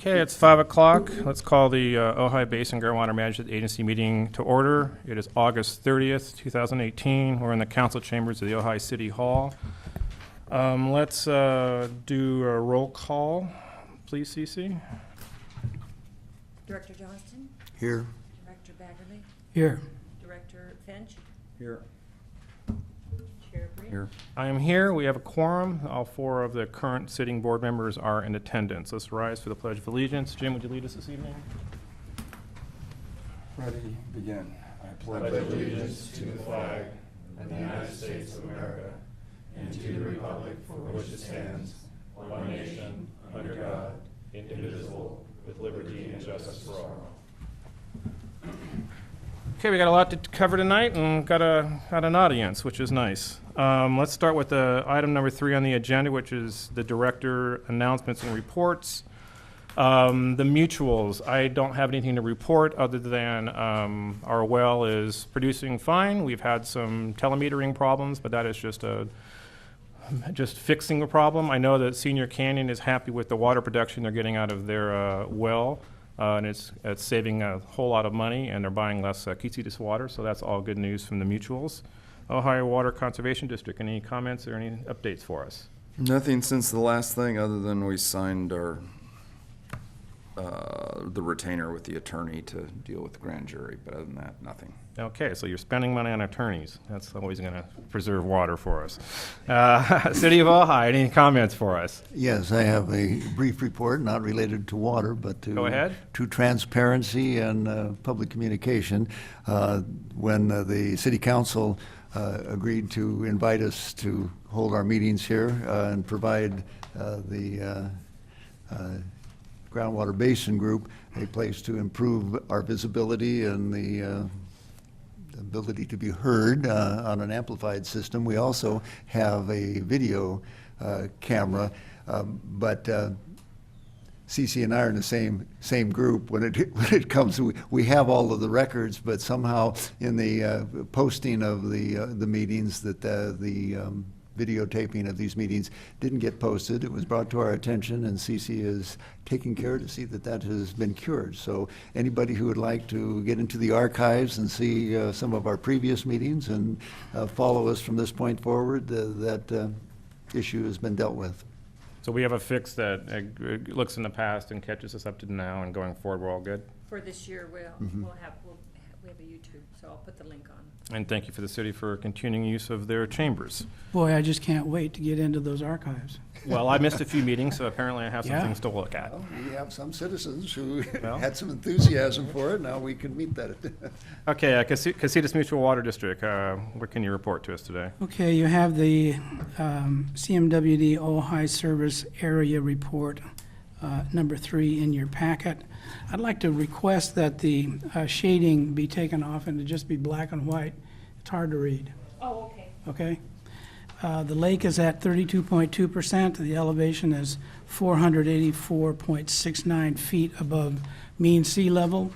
Okay, it's 5 o'clock. Let's call the Ojai Basin Groundwater Management Agency meeting to order. It is August 30th, 2018. We're in the council chambers of the Ojai City Hall. Let's do a roll call. Please, Cece. Director Johnston? Here. Director Baggerly? Here. Director Finch? Here. Chair Breen? Here. I am here. We have a quorum. All 4 of the current sitting board members are in attendance. Let's rise for the Pledge of Allegiance. Jim, would you lead us this evening? Ready, begin. I pledge allegiance to the flag of the United States of America and to the republic for which it stands, one nation, under God, indivisible, with liberty and justice for all. Okay, we got a lot to cover tonight and got an audience, which is nice. Let's start with item number 3 on the agenda, which is the director announcements and reports. The mutuals, I don't have anything to report other than our well is producing fine. We've had some telemetering problems, but that is just fixing the problem. I know that Senior Canyon is happy with the water production they're getting out of their well. And it's saving a whole lot of money, and they're buying less Kitzitas water, so that's all good news from the mutuals. Ohio Water Conservation District, any comments or any updates for us? Nothing since the last thing other than we signed our the retainer with the attorney to deal with the grand jury, but other than that, nothing. Okay, so you're spending money on attorneys. That's always going to preserve water for us. City of Ojai, any comments for us? Yes, I have a brief report, not related to water, but to, Go ahead. To transparency and public communication. When the City Council agreed to invite us to hold our meetings here and provide the Groundwater Basin Group a place to improve our visibility and the ability to be heard on an amplified system. We also have a video camera, but Cece and I are in the same group. When it comes, we have all of the records, but somehow in the posting of the meetings that the videotaping of these meetings didn't get posted. It was brought to our attention, and Cece is taking care to see that that has been cured. So anybody who would like to get into the archives and see some of our previous meetings and follow us from this point forward, that issue has been dealt with. So we have a fix that looks in the past and catches us up to now, and going forward, we're all good? For this year, we have a YouTube, so I'll put the link on. And thank you for the city for continuing use of their chambers. Boy, I just can't wait to get into those archives. Well, I missed a few meetings, so apparently I have some Yeah. things to look at. Well, we have some citizens who Well. had some enthusiasm for it. Now we can meet that. Okay, Casitas Mutual Water District, what can you report to us today? Okay, you have the CMWD Ojai Service Area Report, number 3 in your packet. I'd like to request that the shading be taken off and to just be black and white. It's hard to read. Oh, okay. Okay? The lake is at 32.2%. The elevation is 484.69 feet above mean sea level,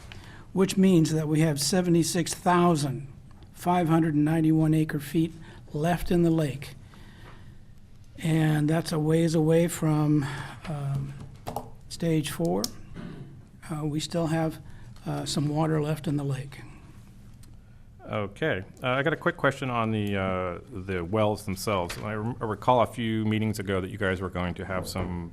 which means that we have 76,591 acre feet left in the lake. And that's a ways away from stage 4. We still have some water left in the lake. Okay, I got a quick question on the wells themselves. I recall a few meetings ago that you guys were going to have some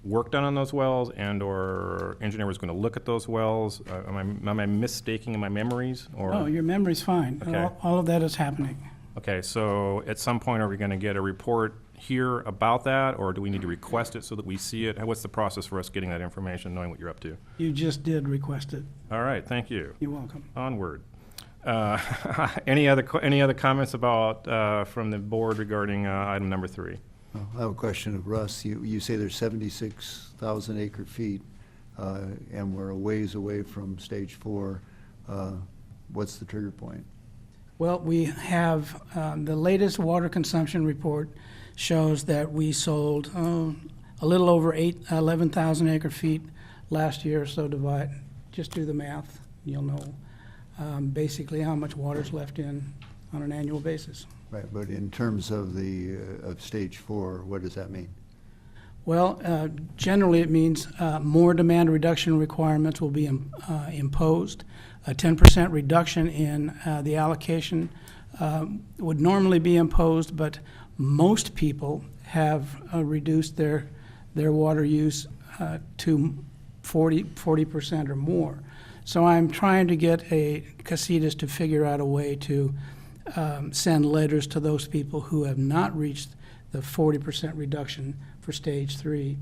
work done on those wells, and/or engineer was going to look at those wells. Am I mistaking in my memories? Or Oh, your memory's fine. Okay. All of that is happening. okay, so at some point, are we going to get a report here about that, or do we need to request it so that we see it? What's the process for us getting that information, knowing what you're up to? You just did request it. All right, thank you. You're welcome. Onward. Any other comments about from the board regarding item number 3? I have a question of Russ. You say there's 76,000 acre feet, and we're a ways away from stage 4. What's the trigger point? Well, we have the latest water consumption report shows that we sold a little over 11,000 acre feet last year. So just do the math. You'll know basically how much water's left in on an annual basis. Right, but in terms of the of stage 4, what does that mean? Well, generally, it means more demand reduction requirements will be imposed. A 10% reduction in the allocation would normally be imposed, but most people have reduced their water use to 40% or more. So I'm trying to get Casitas to figure out a way to send letters to those people who have not reached the 40% reduction for stage 3,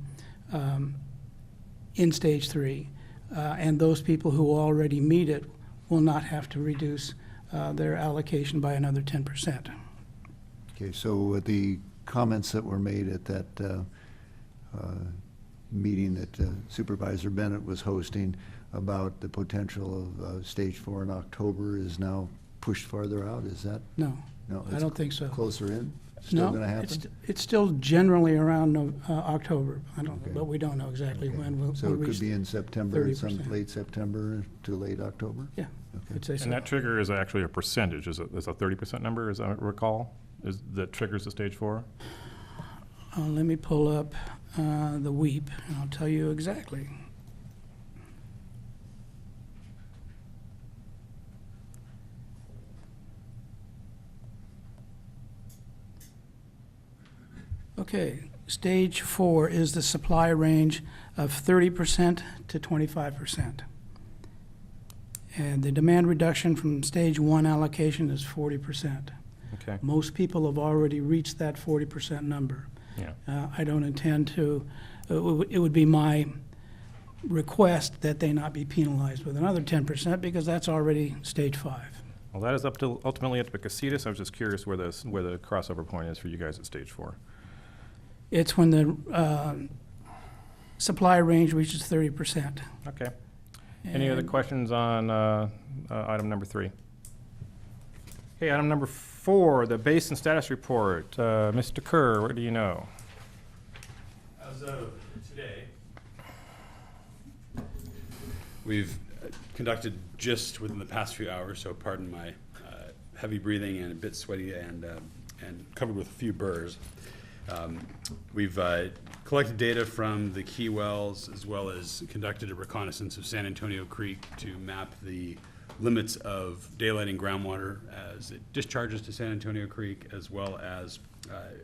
in stage 3. And those people who already meet it will not have to reduce their allocation by another 10%. Okay, so the comments that were made at that meeting that Supervisor Bennett was hosting about the potential of stage 4 in October is now pushed farther out, is that? No, No, I don't think so. Closer in? Still No, gonna happen? it's still generally around October. I don't, Okay. but we don't know exactly Okay. when we'll So it reach. could be in September, some 30%. late September to late October? Yeah, Okay. I'd say so. And that trigger is actually a percentage, is a 30% number, as I recall, is that triggers the stage 4? Let me pull up the WEEP, and I'll tell you exactly. Okay, stage 4 is the supply range of 30% to 25%. And the demand reduction from stage 1 allocation is 40%. Okay, Most people have already reached that 40% number. yeah. I don't intend to, it would be my request that they not be penalized with another 10% because that's already stage 5. Well, that is ultimately up to Casitas. I was just curious where the crossover point is for you guys at stage 4. It's when the supply range reaches 30%. Okay. Any other And- questions on item number 3? Okay, item number 4, the basin status report. Mr. Kerr, what do you know? As of today, we've conducted just within the past few hours, so pardon my heavy breathing and a bit sweaty and covered with a few burrs. We've collected data from the key wells as well as conducted a reconnaissance of San Antonio Creek to map the limits of daylighting groundwater as it discharges to San Antonio Creek, as well as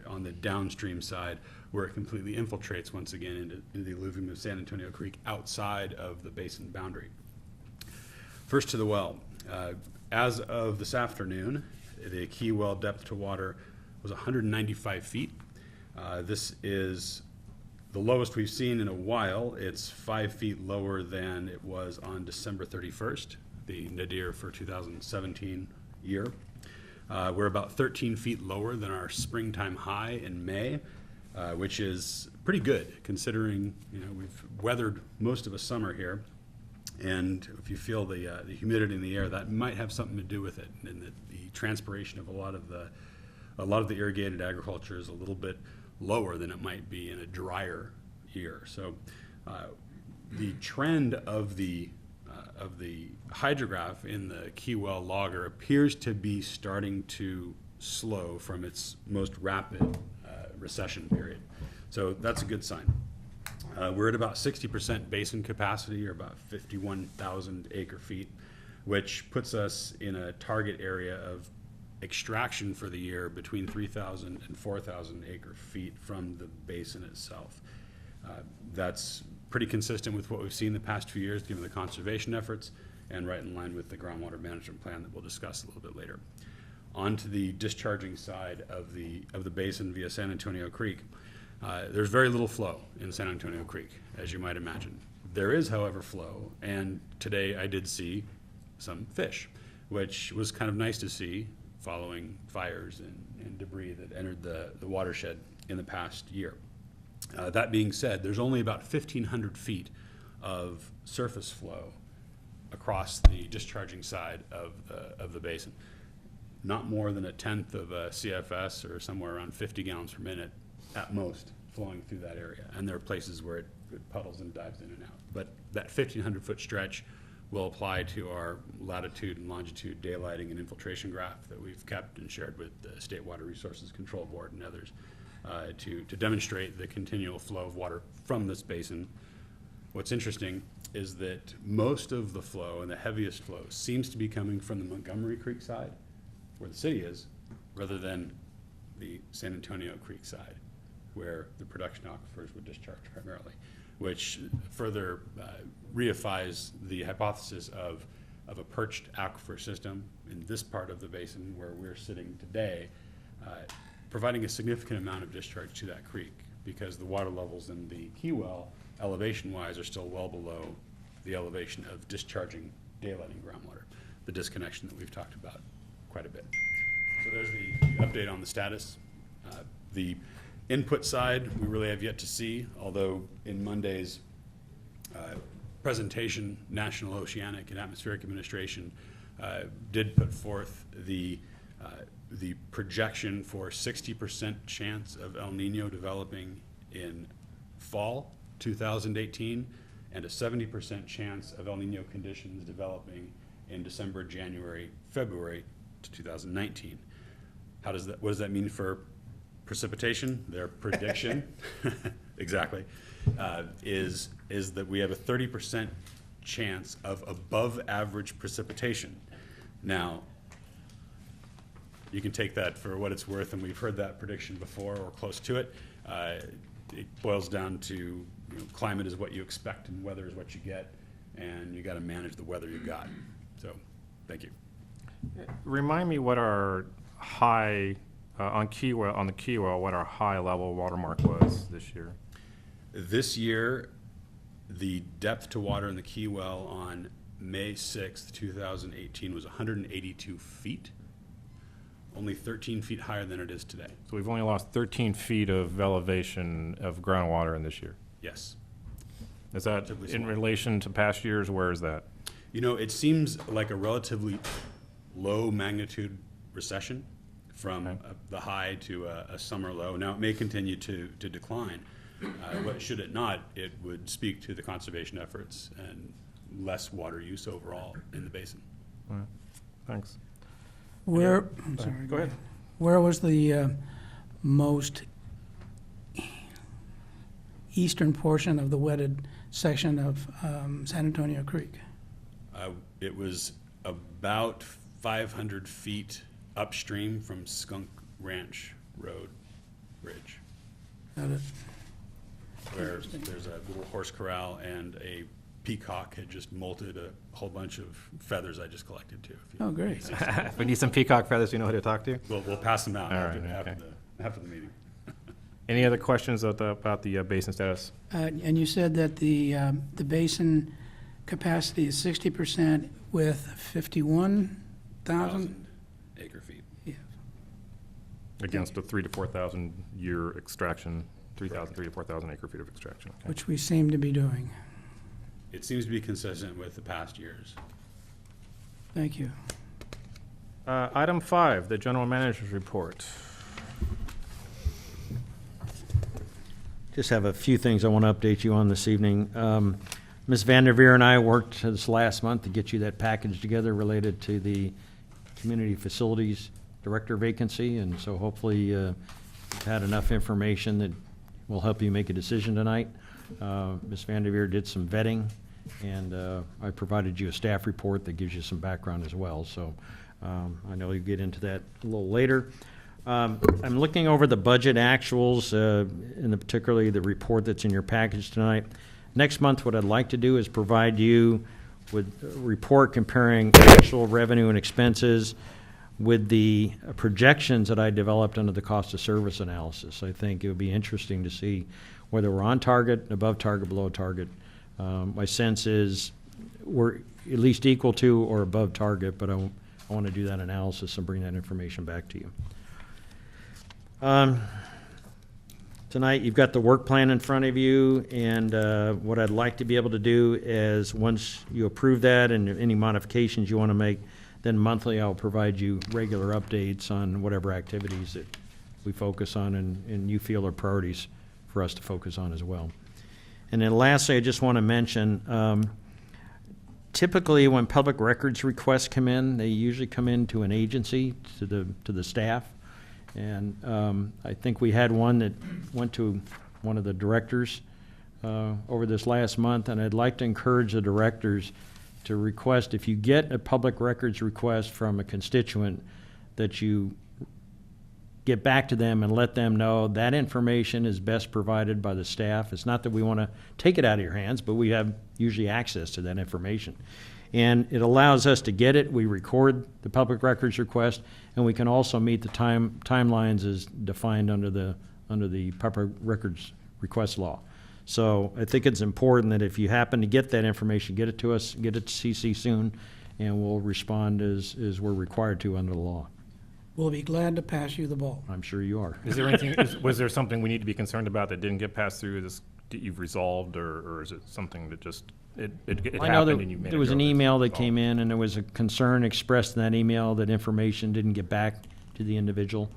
on the downstream side where it completely infiltrates once again into the alluvium of San Antonio Creek outside of the basin boundary. First to the well. As of this afternoon, the key well depth to water was 195 feet. This is the lowest we've seen in a while. It's 5 feet lower than it was on December 31st, the nadir for 2017 year. We're about 13 feet lower than our springtime high in May, which is pretty good considering we've weathered most of a summer here. And if you feel the humidity in the air, that might have something to do with it. And the transpiration of a lot of the irrigated agriculture is a little bit lower than it might be in a drier year. So the trend of the hydrograph in the Key Well logger appears to be starting to slow from its most rapid recession period. So that's a good sign. We're at about 60% basin capacity, or about 51,000 acre feet, which puts us in a target area of extraction for the year between 3,000 and 4,000 acre feet from the basin itself. That's pretty consistent with what we've seen the past few years given the conservation efforts, and right in line with the groundwater management plan that we'll discuss a little bit later. On to the discharging side of the basin via San Antonio Creek. There's very little flow in San Antonio Creek, as you might imagine. There is, however, flow, and today I did see some fish, which was kind of nice to see following fires and debris that entered the watershed in the past year. That being said, there's only about 1,500 feet of surface flow across the discharging side of the basin. Not more than a tenth of a CFS, or somewhere around 50 gallons per minute at most, flowing through that area. And there are places where it puddles and dives in and out. But that 1,500 foot stretch will apply to our latitude and longitude daylighting and infiltration graph that we've kept and shared with the State Water Resources Control Board and others. to demonstrate the continual flow of water from this basin. What's interesting is that most of the flow and the heaviest flow seems to be coming from the Montgomery Creek side, where the city is, rather than the San Antonio Creek side, where the production aquifers would discharge primarily, which further reifies the hypothesis of a perched aquifer system in this part of the basin where we're sitting today, providing a significant amount of discharge to that creek, because the water levels in the Key Well, elevation-wise, are still well below the elevation of discharging daylighting groundwater, the disconnection that we've talked about quite a bit. So there's the update on the status. The input side, we really have yet to see, although in Monday's presentation, National Oceanic and Atmospheric Administration did put forth the projection for 60% chance of El Nino developing in fall 2018 and a 70% chance of El Nino conditions developing in December, January, February to 2019. What does that mean for precipitation? Their prediction, exactly, is that we have a 30% chance of above average precipitation. Now, you can take that for what it's worth, and we've heard that prediction before or close to it. It boils down to climate is what you expect and weather is what you get, and you got to manage the weather you got. So, thank you. Remind me what our high, on the Key Well, what our high level watermark was this year. This year, the depth to water in the Key Well on May 6th, 2018 was 182 feet, only 13 feet higher than it is today. So we've only lost 13 feet of elevation of groundwater in this year. Yes. Is that Relatively in small. relation to past years? Where is that? It seems like a relatively low magnitude recession from Okay. the high to a summer low. Now, it may continue to decline. But should it not, it would speak to the conservation efforts and less water use overall in the basin. All right. Thanks. I'm sorry. Go ahead. Where was the most eastern portion of the wetted section of San Antonio Creek? It was about 500 feet upstream from Skunk Ranch Road Bridge, Got it. where there's a little horse corral and a peacock had just molted a whole bunch of feathers I just collected too. If you- Oh, great. If we need some peacock feathers, you know who to talk to? We'll pass them out All after, right, after okay. after the meeting. Any other questions about the basin status? And you said that the basin capacity is 60% with 51,000? 1,000 acre feet. Yeah. Against a 3,000 to 4,000 year extraction, 3,000 to 4,000 acre feet of extraction. Okay. Which we seem to be doing. It seems to be consistent with the past years. Thank you. Item 5, the general manager's report. Just have a few things I want to update you on this evening. Ms. Vanderveer and I worked this last month to get you that package together related to the Community Facilities Director vacancy, and so hopefully you've had enough information that will help you make a decision tonight. Ms. Vanderveer did some vetting, and I provided you a staff report that gives you some background as well, so I know you'll get into that a little later. I'm looking over the budget actuals, and particularly the report that's in your package tonight. Next month, what I'd like to do is provide you with a report comparing actual revenue and expenses with the projections that I developed under the cost of service analysis. I think it would be interesting to see whether we're on target, above target, below target. My sense is we're at least equal to or above target, but I want to do that analysis and bring that information back to you. Tonight, you've got the work plan in front of you, and what I'd like to be able to do is, once you approve that and any modifications you want to make, then monthly I'll provide you regular updates on whatever activities that we focus on and you feel are priorities for us to focus on as well. And then lastly, I just want to mention, typically when public records requests come in, they usually come in to an agency, to the staff. And I think we had one that went to one of the directors over this last month, and I'd like to encourage the directors to request, if you get a public records request from a constituent, that you get back to them and let them know that information is best provided by the staff. It's not that we want to take it out of your hands, but we have usually access to that information. And it allows us to get it, we record the public records request, and we can also meet the timelines as defined under the public records request law. So I think it's important that if you happen to get that information, get it to us, get it to CC soon, and we'll respond as we're required to under the law. We'll be glad to pass you the ball. I'm sure you are. Is there anything, was there something we need to be concerned about that didn't get passed through this, that you've resolved, or is it something that just, it I know happened and you made it there was an go, it's email that resolved? came in, and there was a concern expressed in that email that information didn't get back to the individual.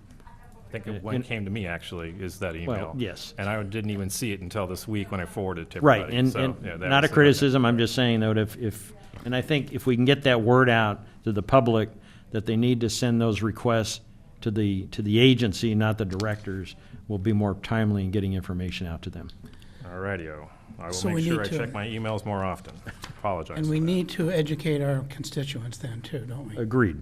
I think it when it came to me, actually, is that email. Well, yes. And I didn't even see it until this week when I forwarded it to Right, everybody. and, So, yeah, that not a was- criticism, I'm just saying though, and I think if we can get that word out to the public, that they need to send those requests to the agency, not the directors, will be more timely in getting information out to them. All righty-o. I will So make we sure need I to- check my emails more often. Apologize And for we that. need to educate our constituents then too, don't we? Agreed.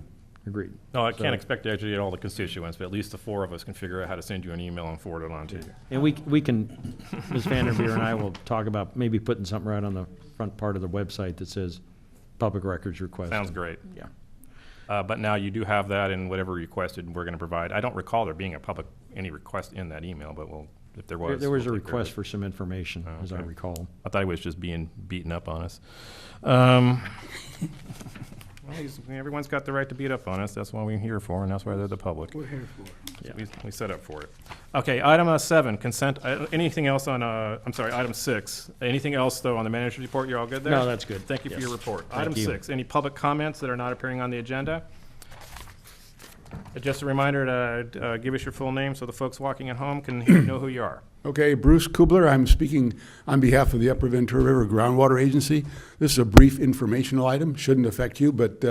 No, I So- can't expect to educate all the constituents, but at least the four of us can figure out how to send you an email and forward it on to you. And we can, Ms. Vanderveer and I will talk about maybe putting something right on the front part of the website that says public records request. Sounds great. Yeah. But now you do have that, and whatever requested, we're going to provide. I don't recall there being any request in that email, but if there was. There was a we'll take care of request it. for some information, Oh, as I okay. recall. I thought he was just being beaten up on us. Well, everyone's got the right to beat up on us. That's what we're here for, and that's why they're the public. We're here for it. Yeah. We set up for it. Okay, item 7, consent. Anything else on, I'm sorry, item 6. Anything else, though, on the manager's report? You're all good there? No, that's good. Thank you for Yes. your report. Thank Item you. 6, any public comments that are not appearing on the agenda? Just a reminder to give us your full name so the folks walking at home can know who you are. Okay, Bruce Kubler, I'm speaking on behalf of the Upper Ventura River Groundwater Agency. This is a brief informational item, shouldn't affect you, but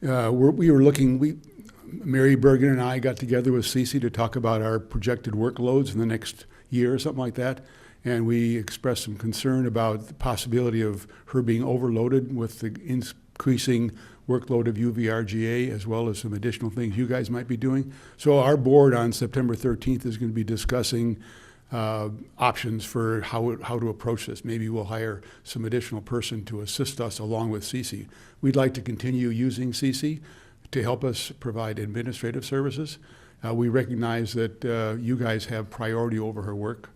we were looking, Mary Bergen and I got together with Cece to talk about our projected workloads in the next year or something like that, and we expressed some concern about the possibility of her being overloaded with the increasing workload of UVRGA, as well as some additional things you guys might be doing. So our board on September 13th is going to be discussing options for how to approach this. Maybe we'll hire some additional person to assist us along with Cece. We'd like to continue using Cece to help us provide administrative services. We recognize that you guys have priority over her work,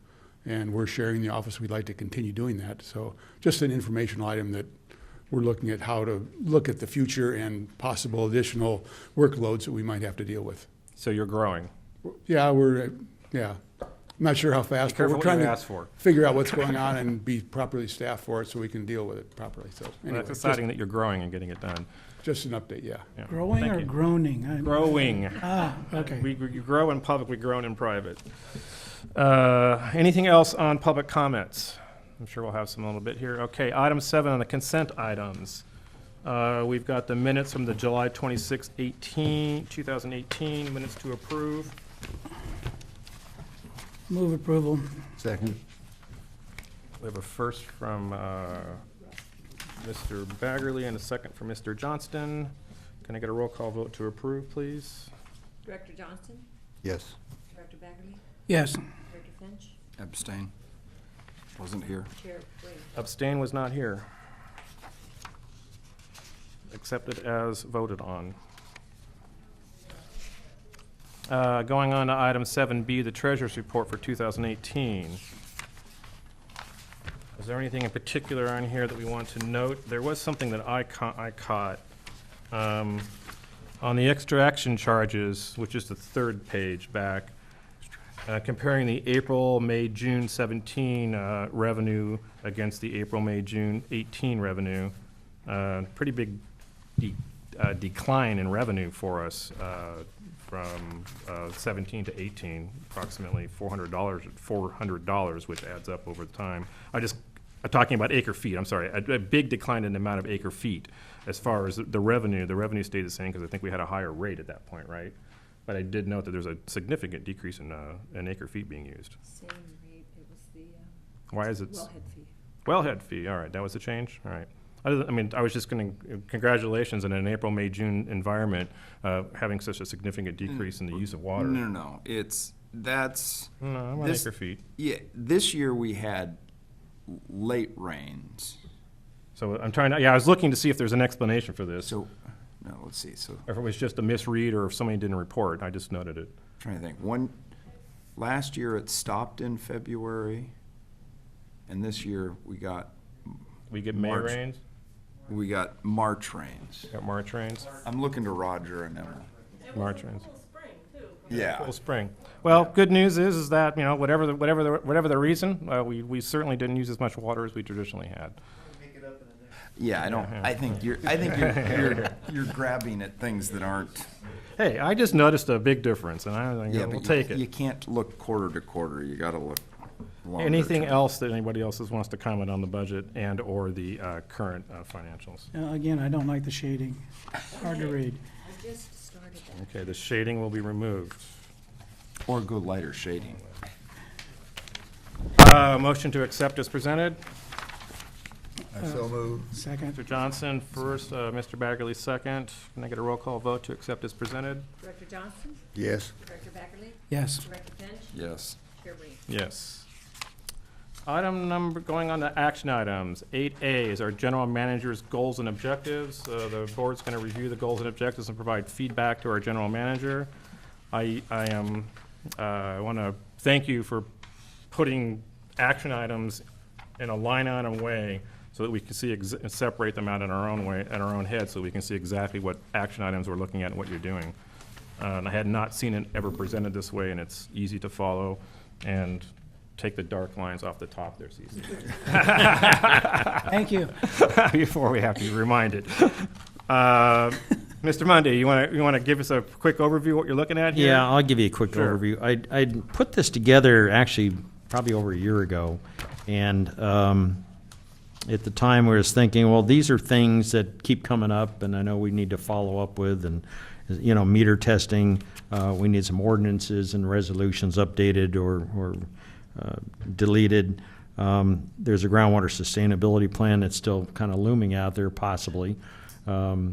and we're sharing the office. We'd like to continue doing that. So just an informational item that we're looking at how to look at the future and possible additional workloads that we might have to deal with. So you're growing. Yeah, I'm not sure how fast, Be but careful we're what trying you to ask for. figure out what's going on and be properly staffed for it so we can deal with it properly. So Well, anyway, that's exciting that you're growing and getting it done. just an update, yeah. Yeah. Growing Thank or you. groaning? Growing. Okay. You grow in public, we grown in private. Anything else on public comments? I'm sure we'll have some a little bit here. Okay, item 7 on the consent items. We've got the minutes from the July 26, 2018, minutes to approve. Move approval. Second. We have a first from Mr. Baggerly and a second from Mr. Johnston. Can I get a roll call vote to approve, please? Director Johnston? Yes. Director Baggerly? Yes. Director Finch? Abstain. Wasn't here. Chair Wade? Abstain was not here. Accepted as voted on. Going on to item 7B, the treasurer's report for 2018. Is there anything in particular on here that we want to note? There was something that I caught. On the extraction charges, which is the third page back, comparing the April, May, June 17 revenue against the April, May, June 18 revenue. Pretty big decline in revenue for us from 17 to 18, approximately $400, which adds up over time. I'm talking about acre feet, I'm sorry, a big decline in the amount of acre feet. As far as the revenue stayed the same because I think we had a higher rate at that point, right? But I did note that there's a significant decrease in acre feet being used. Same rate, it was the Why is it? wellhead fee. Wellhead fee, all right, that was the change, all right. I mean, I was just going to, congratulations in an April, May, June environment, having such a significant decrease in the use of water. No, that's, No, I'm on this- acre feet. yeah, this year we had late rains. So I'm trying to, I was looking to see if there's an explanation for this, So, no, let's see, so, or if it was just a misread, or if somebody didn't report, I just noted it. trying to think. Last year it stopped in February, and this year we got May March. rains, March rains. got March rains, I'm looking to Roger and Emma. March rains. Yeah. Full spring. Well, good news is that, whatever the reason, we certainly didn't use as much water as we traditionally had. Yeah, I think you're grabbing at things that aren't. Hey, I just noticed a big difference, and Yeah, we'll but take you it. can't look quarter to quarter. You gotta look longer. Anything term. else that anybody else wants to comment on the budget and/or the current financials? Again, I don't like the shading. Hard to read. I just started that. Okay, the shading will be removed. Or go lighter shading. Motion to accept as presented. I so move. Second. Mr. Johnson first, Mr. Baggerly second. Can I get a roll call vote to accept as presented? Director Johnson? Yes. Director Baggerly? Yes. Director Finch? Yes. Chair Reed? Yes. Going on to action items. 8A is our general manager's goals and objectives. The board's going to review the goals and objectives and provide feedback to our general manager. I want to thank you for putting action items in a line item way so that we can see, separate them out in our own way, in our own head, so we can see exactly what action items we're looking at and what you're doing. And I had not seen it ever presented this way, and it's easy to follow, and take the dark lines off the top there, Cece. Thank you. Before we have to be reminded. Mr. Mundy, you want to give us a quick overview of what you're looking at here? Yeah, I'll give you a quick Sure. overview. I put this together actually probably over a year ago, and at the time we was thinking, well, these are things that keep coming up, and I know we need to follow up with, and meter testing. We need some ordinances and resolutions updated or deleted. There's a groundwater sustainability plan that's still kind of looming out there, possibly. That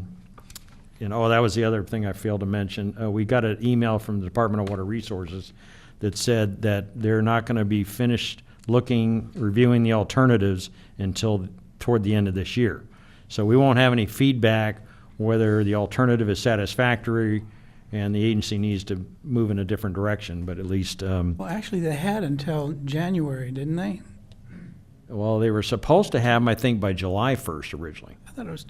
was the other thing I failed to mention. We got an email from the Department of Water Resources that said that they're not going to be finished reviewing the alternatives until toward the end of this year. So we won't have any feedback whether the alternative is satisfactory and the agency needs to move in a different direction, but at least, Well, actually, they had until January, didn't they? well, they were supposed to have them, I think, by July 1st originally. I thought it was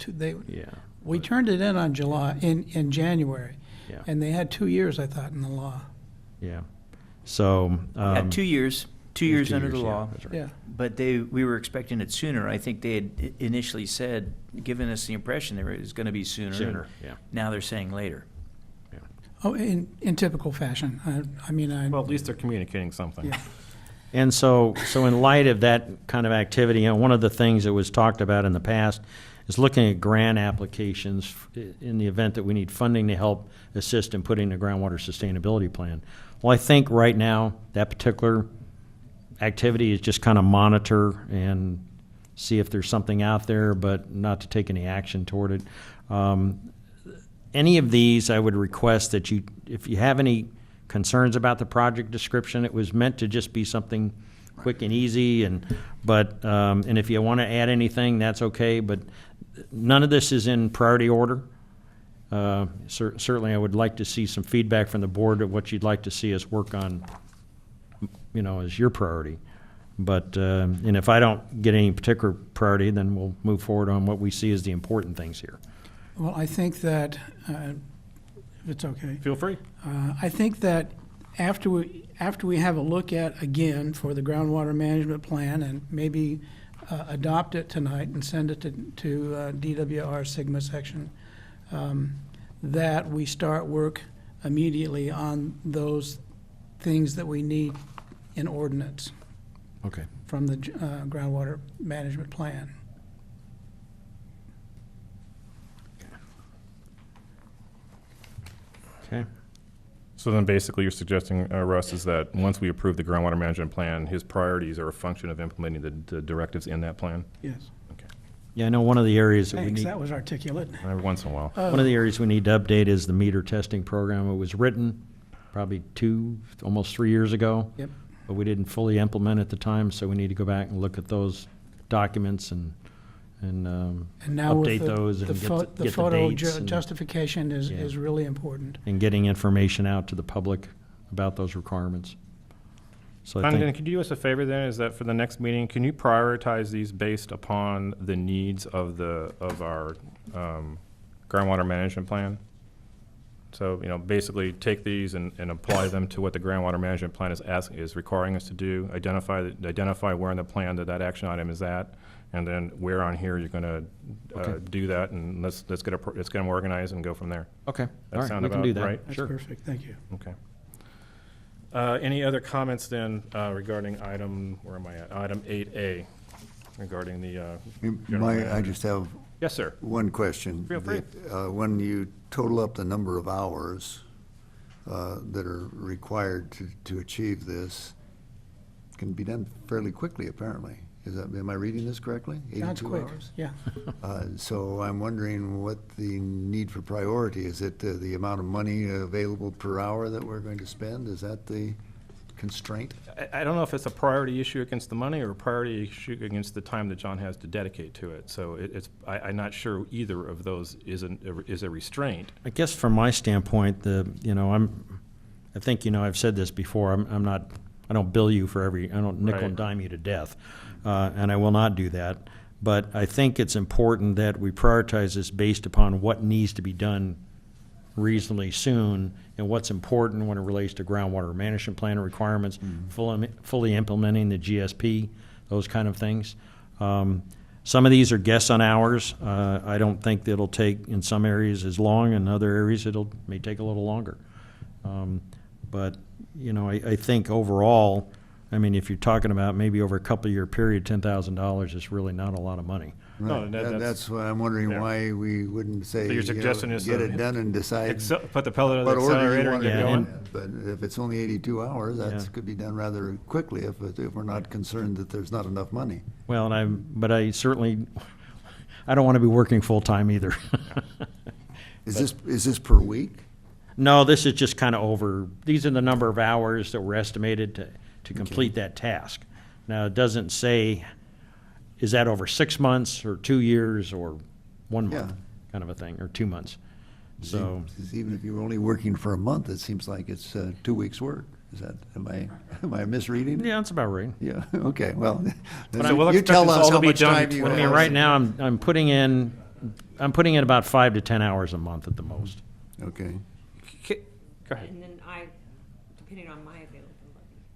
Yeah. we turned it in on in January. Yeah. And they had 2 years, I thought, in the law. Yeah. So. Had 2 years, 2 it was years 2 under the years, yeah, law. that's right. Yeah. But we were expecting it sooner. I think they had initially said, given us the impression it was going to be sooner. Sooner, and yeah. Now they're saying later. Oh, in typical fashion. Well, at least they're communicating something. Yeah. And so in light of that kind of activity, one of the things that was talked about in the past is looking at grant applications in the event that we need funding to help assist in putting a groundwater sustainability plan. Well, I think right now that particular activity is just kind of monitor and see if there's something out there, but not to take any action toward it. Any of these, I would request that if you have any concerns about the project description, it was meant to just be something quick and easy, and if you want to add anything, that's okay, but none of this is in priority order. Certainly, I would like to see some feedback from the board of what you'd like to see us work on, as your priority. But, and if I don't get any particular priority, then we'll move forward on what we see as the important things here. Well, I think that, if it's okay, Feel free. I think that after we have a look at, again, for the groundwater management plan and maybe adopt it tonight and send it to DWR Sigma section, that we start work immediately on those things that we need in ordinance Okay. from the groundwater management plan. Okay. So then basically you're suggesting, Russ, is that once we approve the groundwater management plan, his priorities are a function of implementing the directives in that plan? Yes. Okay. Yeah, I know one of the areas that we Thanks, need, that was articulate. Every once in a while. one of the areas we need to update is the meter testing program. It was written probably almost 3 years ago. Yep. But we didn't fully implement at the time, so we need to go back and look at those documents and And now with update those and get the photo dates and- justification Yeah. is really important. and getting information out to the public about those requirements. So I Brandon, think, could you do us a favor then, is that for the next meeting, can you prioritize these based upon the needs of our groundwater management plan? So, basically take these and apply them to what the groundwater management plan is requiring us to do, identify where in the plan that action item is at, and then where on here you're gonna do that, and let's get them organized and go from there. okay, That all right, sound we can about do that. right? That's Sure. perfect, thank you. Okay. Any other comments then regarding item 8A, regarding the general I manager? just have Yes, sir. one question. Feel free. When you total up the number of hours that are required to achieve this, it can be done fairly quickly, apparently. Am I reading this correctly? Sounds 82 quick, hours? yeah. So I'm wondering what the need for priority, is it the amount of money available per hour that we're going to spend? Is that the constraint? I don't know if it's a priority issue against the money or a priority issue against the time that John has to dedicate to it. So I'm not sure either of those is a restraint. I guess from my standpoint, I think, I've said this before, I don't bill you for I don't nickel and dime you to death, and I will not do that. But I think it's important that we prioritize this based upon what needs to be done reasonably soon and what's important when it relates to groundwater management plan requirements, fully implementing the GSP, those kind of things. Some of these are guess on hours. I don't think that it'll take, in some areas, as long. In other areas, may take a little longer. But, I think overall, if you're talking about maybe over a couple-year period, $10,000 is really not a lot of money. No, Right. that's- That's why I'm wondering yeah. why we wouldn't say, So your suggestion is get to it done and decide Put the pedal to the what order you accelerator and want get it Yeah, going. going. But if it's only 82 hours, Yeah. that could be done rather quickly if we're not concerned that there's not enough money. Well, but I certainly, I don't want to be working full-time either. Is this per week? No, this is just kind of these are the number of hours that were estimated to complete that task. Now, it doesn't say, is that over 6 months or 2 years or 1 month, Yeah. kind of a thing, or 2 months. So, Even if you're only working for a month, it seems like it's 2 weeks' work. Am I misreading? yeah, that's about right. Yeah, okay, well, So we'll you expect tell this us all to how be much done time you between- have. Right now, I'm putting in about 5 to 10 hours a month at the most. Okay. Go ahead. And then depending on my availability.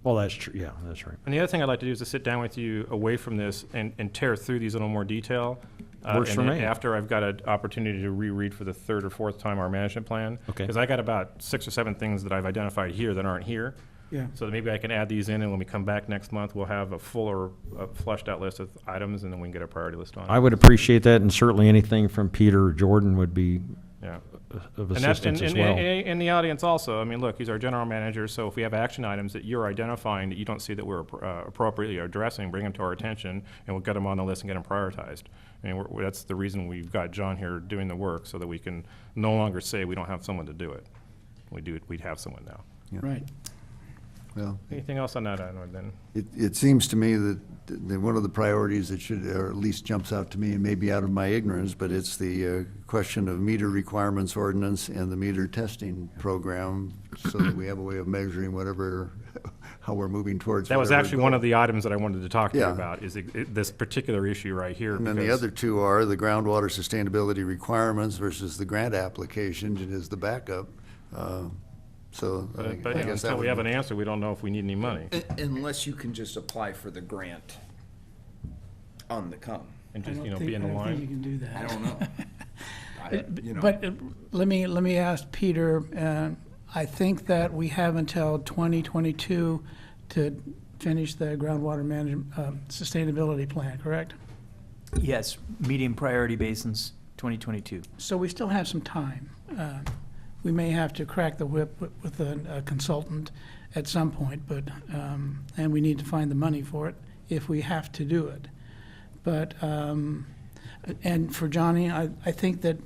Well, that's true, yeah, that's right. And the other thing I'd like to do is to sit down with you away from this and tear through these in a little more detail. Works for and me. After I've got an opportunity to reread for the third or fourth time our management plan. Okay. Because I got about 6 or 7 things that I've identified here that aren't here. Yeah. So that maybe I can add these in, and when we come back next month, we'll have a fuller, fleshed out list of items, and then we can get a priority list on it. I would appreciate that, and certainly anything from Peter or Jordan would be Yeah. of And that's, assistance as and well. in the audience also, look, he's our general manager, so if we have action items that you're identifying that you don't see that we're appropriately addressing, bring them to our attention, and we'll get them on the list and get them prioritized. That's the reason we've got John here doing the work, so that we can no longer say we don't have someone to do it. We'd have someone now. Right. Well, Anything else on that item then? it seems to me that one of the priorities that should, or at least jumps out to me, and maybe out of my ignorance, but it's the question of meter requirements ordinance and the meter testing program, so that we have a way of measuring how we're moving towards. That was whatever actually goal. one of the items that I wanted to talk to you Yeah. about, is this particular issue right here. And then the because- other two are the groundwater sustainability requirements versus the grant application is the backup. So I But guess that until we would have be- an answer, we don't know if we need any money. Unless you can just apply for the grant on the come. And I just, don't be in the think you line. can do that. I don't know. But let me ask Peter, I think that we have until 2022 to finish the groundwater management, sustainability plan, correct? Yes, medium priority basins, 2022. So we still have some time. we may have to crack the whip with a consultant at some point, but, and we need to find the money for it if we have to do it. But, and for Johnny, I think that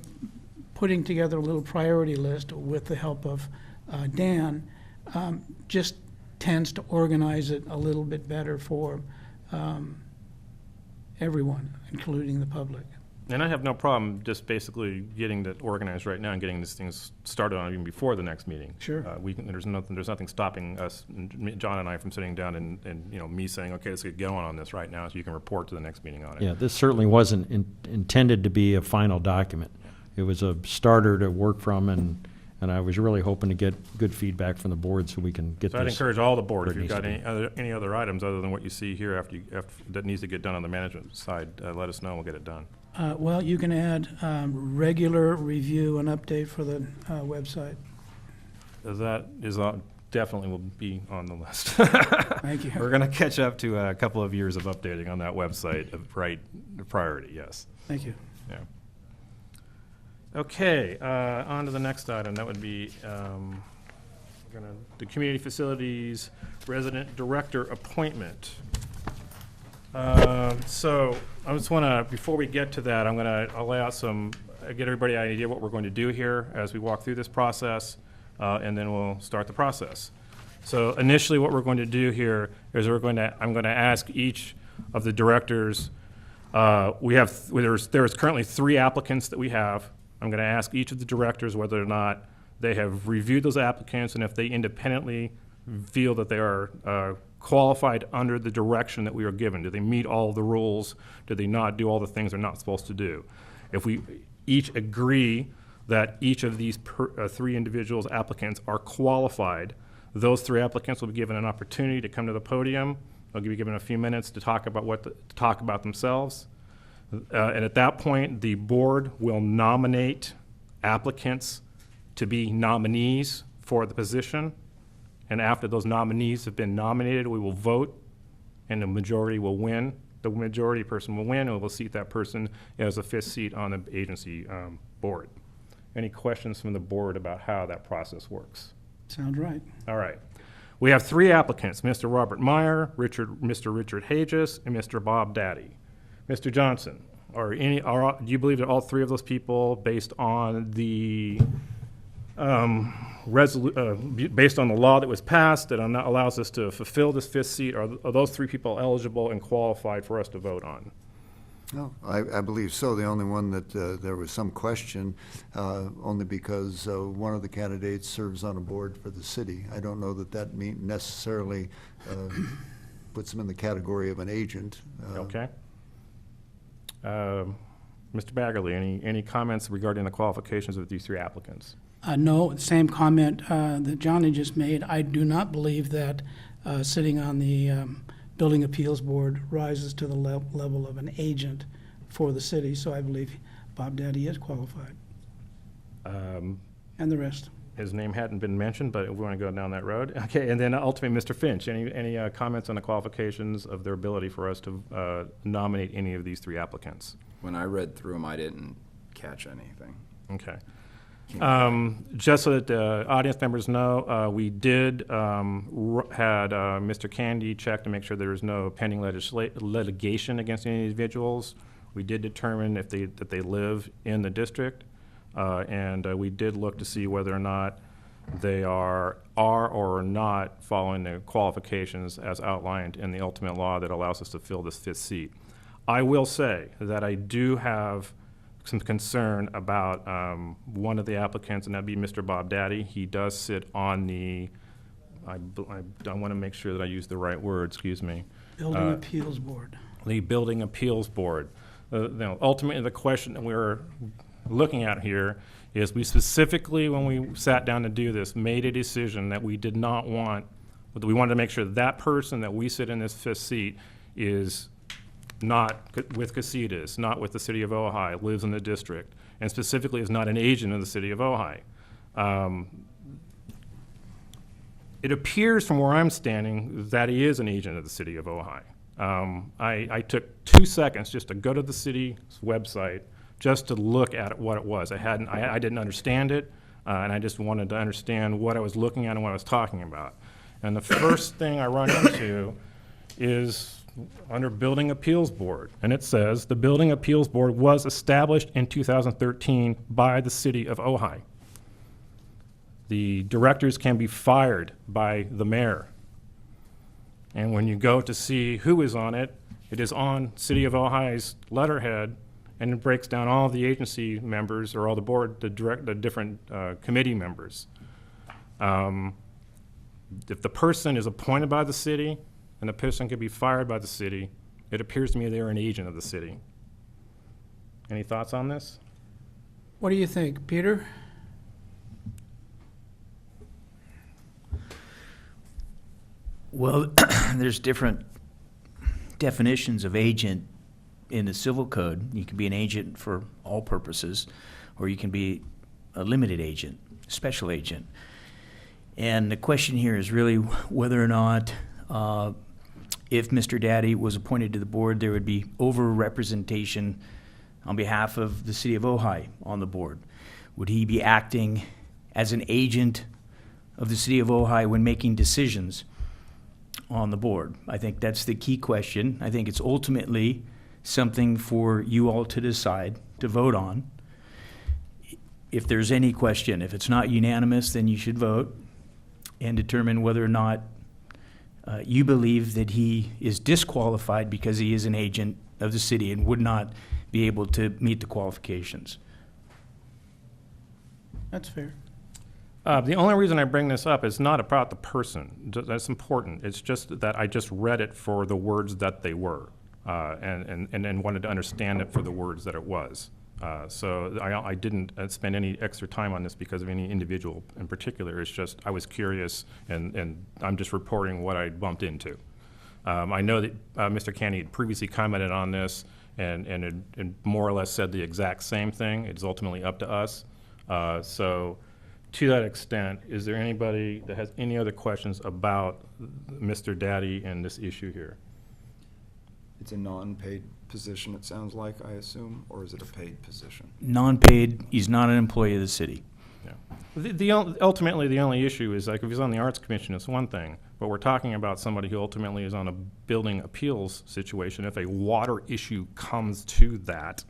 putting together a little priority list with the help of Dan just tends to organize it a little bit better for everyone, including the public. And I have no problem just basically getting that organized right now and getting these things started on even before the next meeting. Sure. There's nothing stopping us, John and I, from sitting down and me saying, okay, let's get going on this right now, so you can report to the next meeting on it. Yeah, this certainly wasn't intended to be a final document. It was a starter to work from, and I was really hoping to get good feedback from the board so we can get So I'd this. encourage all the board, if where it you've needs got to be. any other items other than what you see here after that needs to get done on the management side, let us know, we'll get it done. Well, you can add regular review and update for the website. Definitely will be on the list. Thank you. We're going to catch up to a couple of years of updating on that website, right, priority, yes. Thank you. Yeah. Okay, on to the next item. That would be the Community Facilities Resident Director appointment. So I just want to, before we get to that, I'll lay out get everybody an idea what we're going to do here as we walk through this process, and then we'll start the process. So initially what we're going to do here is I'm going to ask each of the directors, there's currently 3 applicants that we have. I'm going to ask each of the directors whether or not they have reviewed those applicants and if they independently feel that they are qualified under the direction that we are given. Do they meet all the rules? Do they not do all the things they're not supposed to do? If we each agree that each of these 3 individuals applicants are qualified, those 3 applicants will be given an opportunity to come to the podium. They'll be given a few minutes to talk about themselves. And at that point, the board will nominate applicants to be nominees for the position. And after those nominees have been nominated, we will vote, and the majority will win. The majority person will win, and we'll seat that person as a 5th seat on the agency board. Any questions from the board about how that process works? Sounds right. All right. We have 3 applicants, Mr. Robert Meyer, Mr. Richard Hages, and Mr. Bob Daddy. Mr. Johnson, do you believe that all 3 of those people, based on the based on the law that was passed that allows us to fulfill this 5th seat, are those 3 people eligible and qualified for us to vote on? No, I believe so. The only one that there was some question, only because one of the candidates serves on a board for the city. I don't know that necessarily puts him in the category of an agent. Okay. Mr. Baggerly, any comments regarding the qualifications of these 3 applicants? No, same comment that Johnny just made. I do not believe that sitting on the Building Appeals Board rises to the level of an agent for the city, so I believe Bob Daddy is qualified. And the rest. His name hadn't been mentioned, but we want to go down that road. Okay, and then ultimately, Mr. Finch, any comments on the qualifications of their ability for us to nominate any of these 3 applicants? When I read through them, I didn't catch anything. Okay. Just so that the audience members know, we did had Mr. Candy check to make sure there is no pending litigation against any individuals. We did determine that they live in the district, and we did look to see whether or not they are or are not following the qualifications as outlined in the ultimate law that allows us to fill this 5th seat. I will say that I do have some concern about one of the applicants, and that'd be Mr. Bob Daddy. He does sit on the, I want to make sure that I use the right word, excuse me. Building Appeals Board. The Building Appeals Board. Ultimately, the question that we're looking at here is we specifically, when we sat down to do this, made a decision that we did not want, we wanted to make sure that person that we sit in this 5th seat is not with Casitas, not with the city of Ojai, lives in the district, and specifically is not an agent of the city of Ojai. It appears from where I'm standing that he is an agent of the city of Ojai. I took 2 seconds just to go to the city's website just to look at what it was. I didn't understand it. and I just wanted to understand what I was looking at and what I was talking about. And the first thing I run into is under Building Appeals Board, and it says, the Building Appeals Board was established in 2013 by the city of Ojai. The directors can be fired by the mayor. And when you go to see who is on it, it is on City of Ojai's letterhead, and it breaks down all the agency members or all the different committee members. If the person is appointed by the city and the person can be fired by the city, it appears to me they're an agent of the city. Any thoughts on this? What do you think, Peter? Well, there's different definitions of agent in the civil code. You can be an agent for all purposes, or you can be a limited agent, special agent. And the question here is really whether or not, if Mr. Daddy was appointed to the board, there would be over-representation on behalf of the city of Ojai on the board. Would he be acting as an agent of the city of Ojai when making decisions on the board? I think that's the key question. I think it's ultimately something for you all to decide, to vote on. If there's any question, if it's not unanimous, then you should vote and determine whether or not you believe that he is disqualified because he is an agent of the city and would not be able to meet the qualifications. That's fair. The only reason I bring this up is not about the person. That's important. It's just that I just read it for the words that they were, and wanted to understand it for the words that it was. So I didn't spend any extra time on this because of any individual in particular. It's just I was curious, and I'm just reporting what I bumped into. I know that Mr. Canny had previously commented on this and more or less said the exact same thing. It's ultimately up to us. So to that extent, is there anybody that has any other questions about Mr. Daddy and this issue here? It's a non-paid position, it sounds like, I assume, or is it a paid position? Non-paid, he's not an employee of the city. Yeah. Ultimately, the only issue is, like, if he's on the Arts Commission, it's one thing, but we're talking about somebody who ultimately is on a building appeals situation. If a water issue comes to that,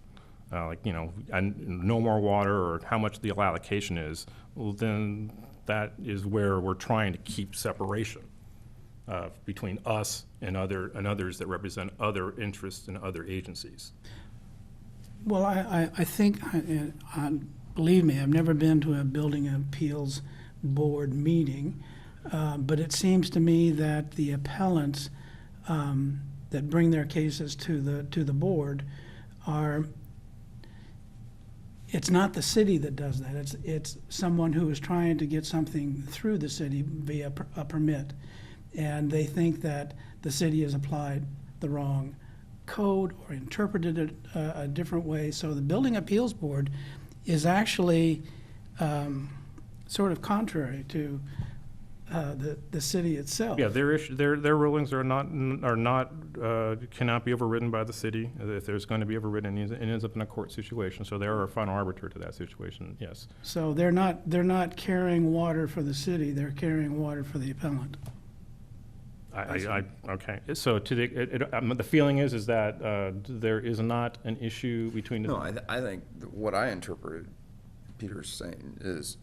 and no more water or how much the allocation is, well, then that is where we're trying to keep separation between us and others that represent other interests and other agencies. Well, I think, believe me, I've never been to a building appeals board meeting, but it seems to me that the appellants that bring their cases to the board are, it's not the city that does that. It's someone who is trying to get something through the city via a permit, and they think that the city has applied the wrong code or interpreted it a different way. So the Building Appeals Board is actually sort of contrary to the city itself. Yeah, their rulings are not cannot be overridden by the city. If there's going to be overridden, it ends up in a court situation. So they are a final arbiter to that situation. Yes. So they're not carrying water for the city. They're carrying water for the appellant. Okay. So to the feeling is that there is not an issue between the. No, I think what I interpreted Peter's saying is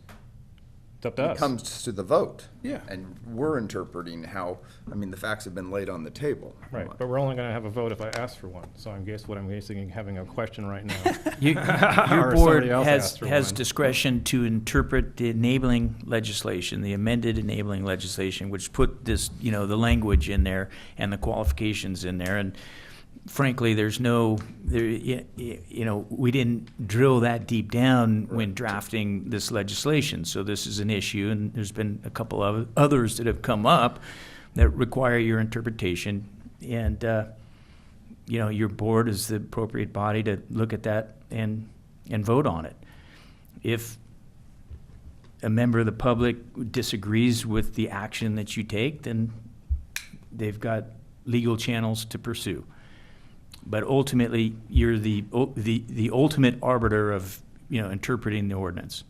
It's up to it us. comes to the vote. Yeah. And we're interpreting how, the facts have been laid on the table. Right, but we're only going to have a vote if I ask for one. So I guess what I'm basically having a question right now. Your Or board somebody else asked for has one. discretion to interpret the enabling legislation, the amended enabling legislation, which put this, the language in there and the qualifications in there. And frankly, we didn't drill that deep down when drafting this legislation. So this is an issue, and there's been a couple of others that have come up that require your interpretation. And, your board is the appropriate body to look at that and vote on it. If a member of the public disagrees with the action that you take, then they've got legal channels to pursue. But ultimately, you're the ultimate arbiter of, interpreting the ordinance.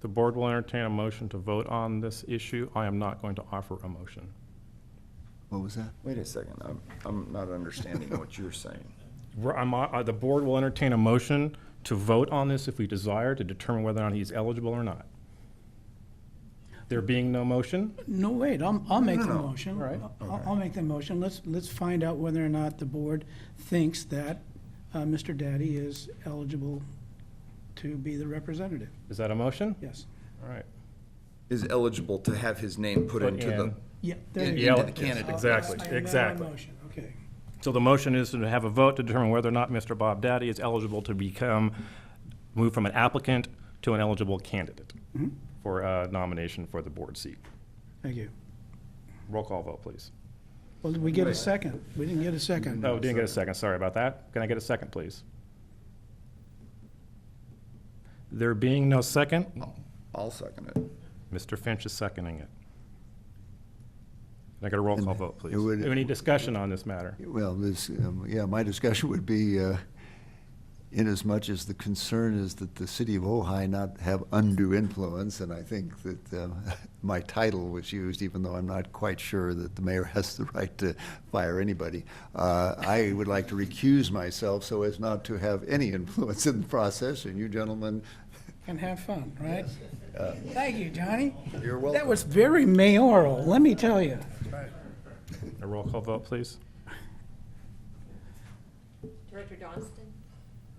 The board will entertain a motion to vote on this issue. I am not going to offer a motion. What was that? Wait a second, I'm not understanding what you're saying. The board will entertain a motion to vote on this if we desire, to determine whether or not he's eligible or not. There being no motion, No, wait, I'll make the no. motion. All right. I'll make the motion. Let's find out whether or not the board thinks that Mr. Daddy is eligible to be the representative. is that a motion? Yes. All right. Is eligible to have his name put into the, in. Yeah, there into you go. the candidate. Exactly, I amend my exactly. motion, okay. So the motion is to have a vote to determine whether or not Mr. Bob Daddy is eligible to move from an applicant to an eligible candidate for a nomination for the board seat. Thank you. Roll call vote, please. Well, did we get a second? We didn't get a second. Oh, didn't get a second, sorry about that. Can I get a second, please? There being no second, I'll second it. Mr. Finch is seconding it. Can I get a roll call And vote, please? it would- Any discussion on this matter? Well, my discussion would be, inasmuch as the concern is that the city of Ojai not have undue influence, and I think that my title was used, even though I'm not quite sure that the mayor has the right to fire anybody. I would like to recuse myself so as not to have any influence in the process, and you gentlemen. And have fun, right? Thank you, Johnny. You're welcome. That was very mayoral, let me tell you. A roll call vote, please. Director Johnston,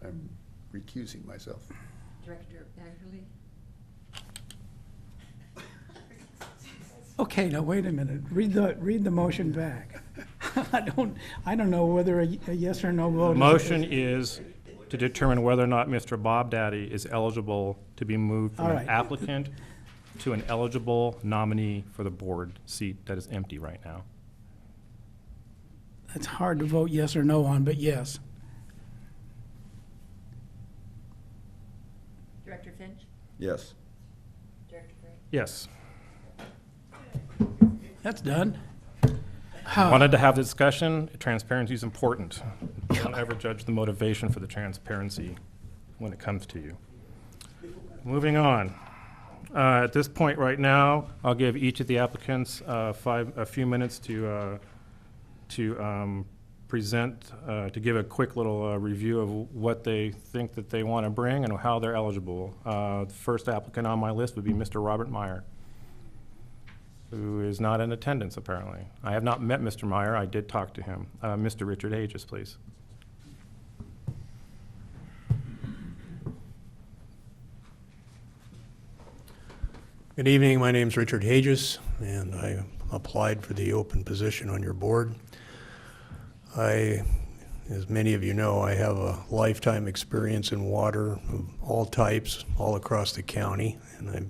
I'm recusing myself. Director Baggerly, Okay, now wait a minute. Read the motion back. I don't know whether a yes or no vote. The motion is to determine whether or not Mr. Bob Daddy is eligible to be moved from All an right. applicant to an eligible nominee for the board seat that is empty right now. It's hard to vote yes or no on, but yes. Director Finch, Yes. Director Gray. Yes. That's done. Wanted to have the discussion. Transparency is important. Don't ever judge the motivation for the transparency when it comes to you. Moving on. At this point right now, I'll give each of the applicants a few minutes to present, to give a quick little review of what they think that they want to bring and how they're eligible. The first applicant on my list would be Mr. Robert Meyer, who is not in attendance, apparently. I have not met Mr. Meyer. I did talk to him. Mr. Richard Aegis, please. Good evening. My name's Richard Hages, and I applied for the open position on your board. As many of you know, I have a lifetime experience in water of all types, all across the county, and I've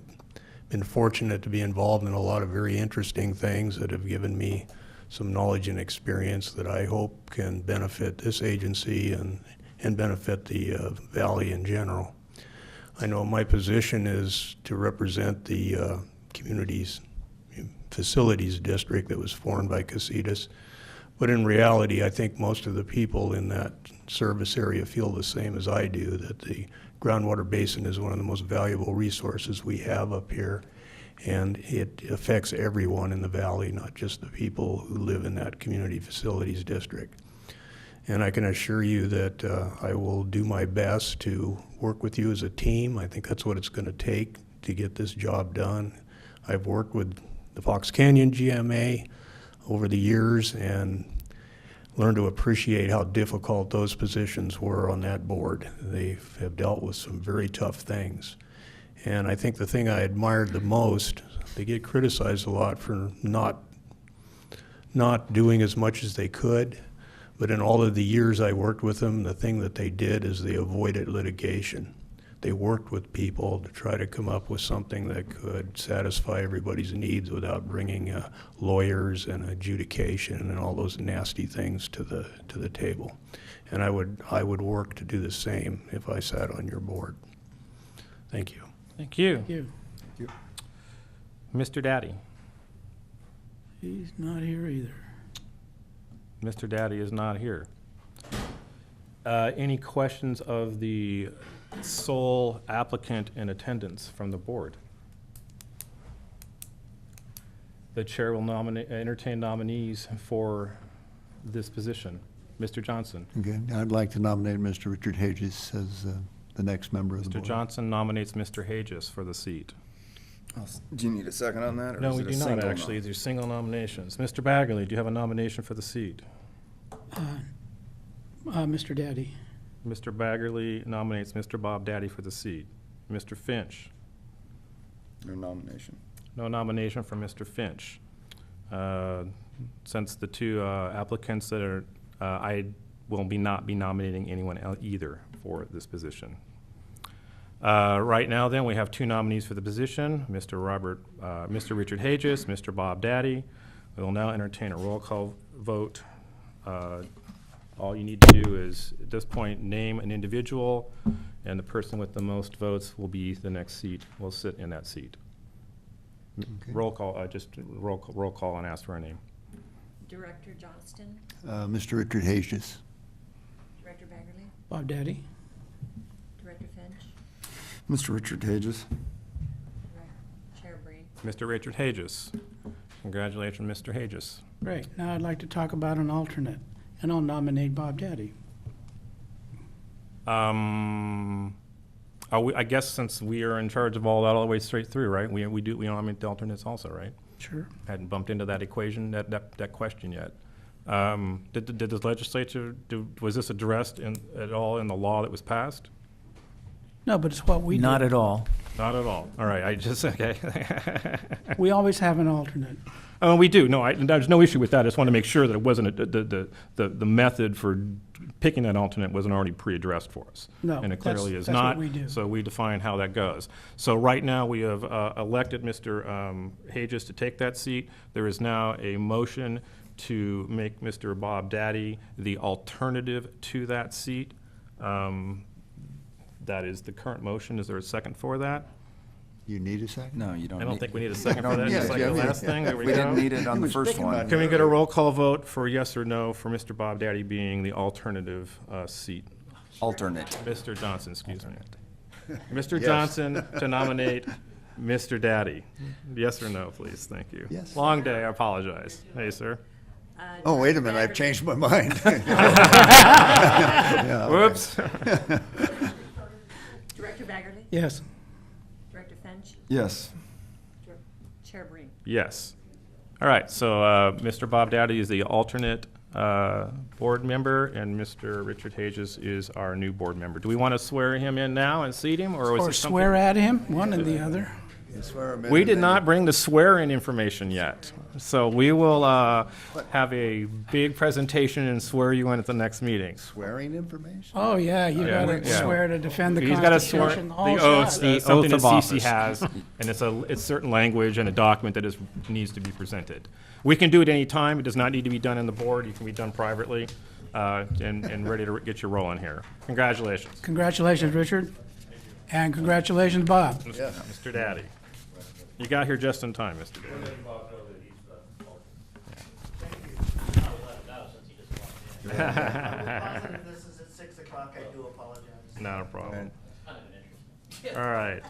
been fortunate to be involved in a lot of very interesting things that have given me some knowledge and experience that I hope can benefit this agency and benefit the valley in general. I know my position is to represent the community's facilities district that was formed by Casitas. But in reality, I think most of the people in that service area feel the same as I do, that the groundwater basin is one of the most valuable resources we have up here. And it affects everyone in the valley, not just the people who live in that community facilities district. And I can assure you that I will do my best to work with you as a team. I think that's what it's going to take to get this job done. I've worked with the Fox Canyon GMA over the years and learned to appreciate how difficult those positions were on that board. They have dealt with some very tough things. And I think the thing I admired the most, they get criticized a lot for not doing as much as they could. But in all of the years I worked with them, the thing that they did is they avoided litigation. They worked with people to try to come up with something that could satisfy everybody's needs without bringing lawyers and adjudication and all those nasty things to the table. And I would work to do the same if I sat on your board. Thank you. Thank you. Thank you. Mr. Daddy. He's not here either. Mr. Daddy is not here. Any questions of the sole applicant in attendance from the board. The chair will entertain nominees for this position. Mr. Johnson. Okay, I'd like to nominate Mr. Richard Hages as the next member of the Mr. board. Johnson nominates Mr. Hages for the seat. Do you need a second on that? Or No, is we it a do not, single actually. These are single nominations. Mr. Baggerly, do you have a nomination for the seat? Mr. Daddy. Mr. Baggerly nominates Mr. Bob Daddy for the seat. Mr. Finch. No nomination. No nomination for Mr. Finch. Since the two applicants that are, I will not be nominating anyone either for this position. Right now, then, we have two nominees for the position, Mr. Richard Hages, Mr. Bob Daddy. We will now entertain a roll call vote. All you need to do is, at this point, name an individual, and the person with the most votes will be the next seat, will sit in that seat. Okay. Roll call, just roll call and ask for a name. Director Johnston, Mr. Richard Hages. Director Baggerly, Bob Daddy. Director Finch, Mr. Richard Hages. Chair Breen. Mr. Richard Hages. Congratulations, Mr. Hages. Great. Now I'd like to talk about an alternate, and I'll nominate Bob Daddy. I guess since we are in charge of all that all the way straight through, right? We nominate the alternates also, right? Sure. Hadn't bumped into that equation, that question yet. Did the legislature, was this addressed at all in the law that was passed? No, but it's what we do. Not at all. Not at all. All right, okay. We always have an alternate. Oh, we do. No, there's no issue with that. I just want to make sure that it wasn't, the method for picking that alternate wasn't already pre-addressed for us. No, And it clearly that's is not. what we do. So we define how that goes. So right now, we have elected Mr. Hages to take that seat. There is now a motion to make Mr. Bob Daddy the alternative to that seat. That is the current motion. Is there a second for that? You need a second? No, you don't. I don't think we need a second for that, Yeah, just like yeah, the yeah. last thing. There we We didn't go. need it on He the was first picking one. on Can we get a roll call vote for yes or no for Mr. Bob Daddy being the alternative seat? Alternate. Mr. Johnson, excuse me. Mr. Yes. Johnson to nominate Mr. Daddy. Yes or no, please? Thank you. Yes. Long day, I apologize. Hey, sir. Oh, wait a minute, I've changed my mind. Yeah, Whoops. Director Baggerly, Yes. Director Finch, Yes. Chair Breen. Yes. All right, so Mr. Bob Dowdy is the alternate board member, and Mr. Richard Hages is our new board member. Do we want to swear him in now and seat him, or was Or it something? swear at him, one and the other. We did not bring the swear-in information yet, so we will have a big presentation and swear you in at the next meeting. Swearing information? Oh, yeah, you Yeah, gotta yeah. swear to defend the He's got to swear Constitution, the the whole oaths, shot. The something oath that of CC office. has, and it's certain language and a document that needs to be presented. We can do it any time. It does not need to be done in the board. It can be done privately, and ready to get you rolling here. Congratulations, Congratulations, Richard. And congratulations, Bob. Mr. Daddy. You got here just in time, Mr. Daddy. Positive this is at 6 o'clock, I do apologize. Not a problem. All right.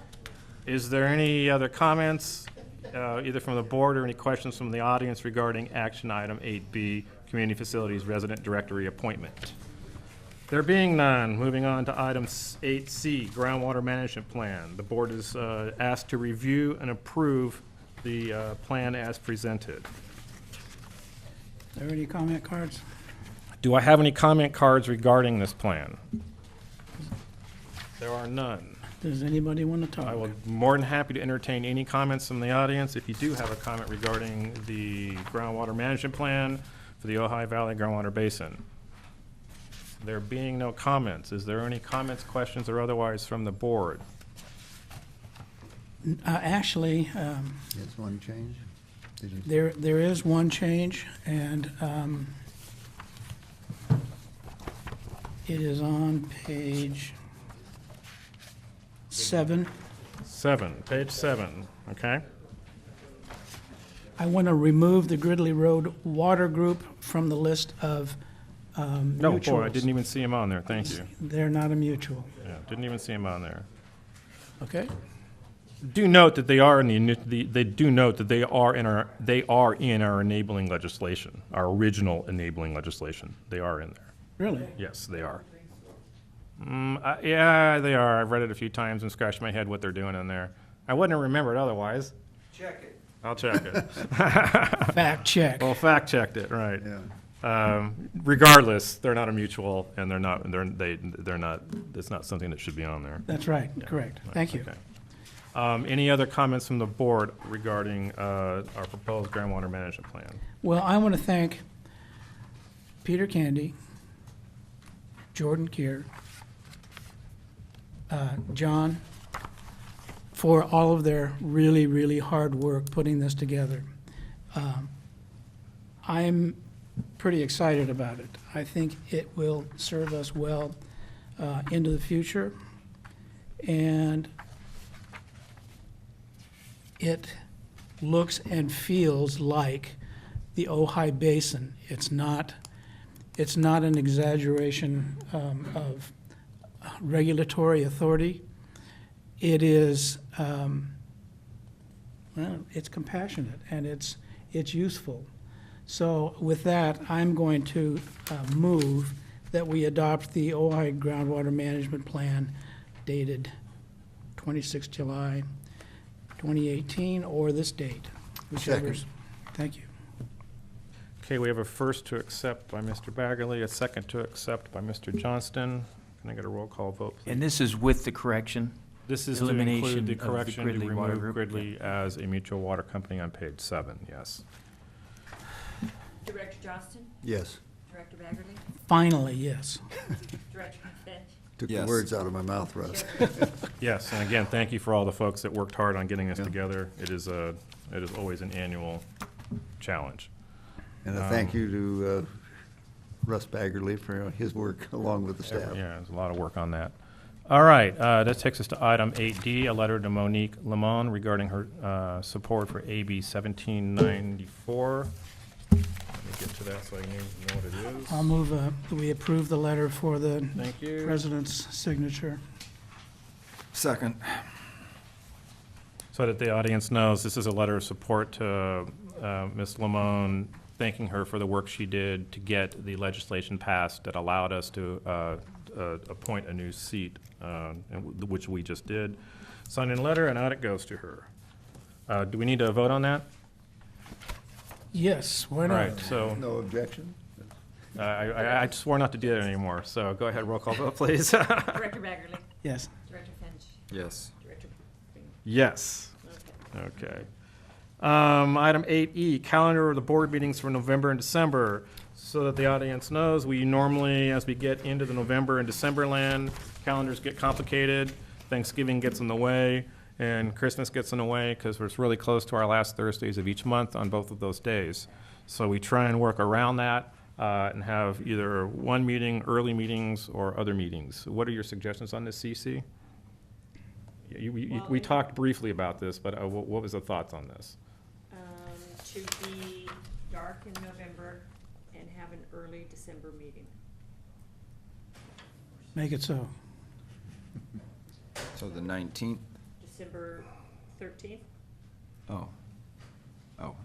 Is there any other comments, either from the board or any questions from the audience regarding action item 8B, Community Facilities Resident Directory Appointment? There being none, moving on to item 8C, Groundwater Management Plan. The board is asked to review and approve the plan as presented. Are there any comment cards? Do I have any comment cards regarding this plan? There are none. Does anybody want to talk? I will be more than happy to entertain any comments from the audience. If you do have a comment regarding the groundwater management plan for the Ojai Valley Groundwater Basin. There being no comments, is there any comments, questions, or otherwise from the board? Actually, There's one change? Did you- there is one change, and it is on page 7. Page 7, okay? I want to remove the Gridley Road Water Group from the list of No, boy, I mutuals. didn't even see him on there, thank you. They're not a mutual, Yeah, didn't even see him on there. okay? Do note that they are in they do note that they are in our enabling legislation, our original enabling legislation. They are in there. Really? Yes, they are. Yeah, they are. I've read it a few times and scratched my head what they're doing in there. I wouldn't have remembered otherwise. Check it. I'll check it. Fact check. Well, fact checked it, right. Yeah. Regardless, they're not a mutual, and they're not, it's not something that should be on there. That's right, correct. Thank you. Okay. Any other comments from the board regarding our proposed groundwater management plan? Well, I want to thank Peter Candy, Jordan Keir, John, for all of their really, really hard work putting this together. I'm pretty excited about it. I think it will serve us well into the future, and it looks and feels like the Ojai Basin. It's not an exaggeration of regulatory authority. It is, well, it's compassionate and it's useful. So with that, I'm going to move that we adopt the Ojai Groundwater Management Plan dated 26 July 2018, or this date, whichever's. Second. Thank you. Okay, we have a first to accept by Mr. Baggerly, a second to accept by Mr. Johnston. Can I get a roll call vote, please? And this is with the correction? This is to elimination include the of the correction to Gridley Water remove Group. Gridley as a mutual water company on page 7, yes. Director Johnston, Yes. Director Baggerly, Finally, yes. Director Finch, Took the Yes. words out of my mouth, Russ. Yes, and again, thank you for all the folks that worked hard on getting this together. It is always an annual challenge. And a thank you to Russ Baggerly for his work along with the staff. Yeah, there's a lot of work on that. All right, that takes us to item 8D, a letter to Monique Lemon regarding her support for AB 1794. Let me get to that so I know what it is. I'll move, that we approve the letter for the Thank you. president's signature. Second. So that the audience knows, this is a letter of support to Ms. Lemon, thanking her for the work she did to get the legislation passed that allowed us to appoint a new seat, which we just did. Signed in letter, and out it goes to her. Do we need to vote on that? Yes, why All not? right, so No objection? I swore not to do that anymore, so go ahead, roll call vote, please. Director Baggerly, Yes. Director Finch, Yes. Director Green. Yes. Okay. Okay. Item 8E, calendar of the board meetings for November and December. So that the audience knows, we normally, as we get into the November and December land, calendars get complicated, Thanksgiving gets in the way, and Christmas gets in the way because we're really close to our last Thursdays of each month on both of those days. So we try and work around that and have either one meeting, early meetings, or other meetings. What are your suggestions on this, CC? We talked briefly about this, but what was the thoughts on this? To be dark in November and have an early December meeting. Make it so. So the 19th? December 13th? Oh. Oh.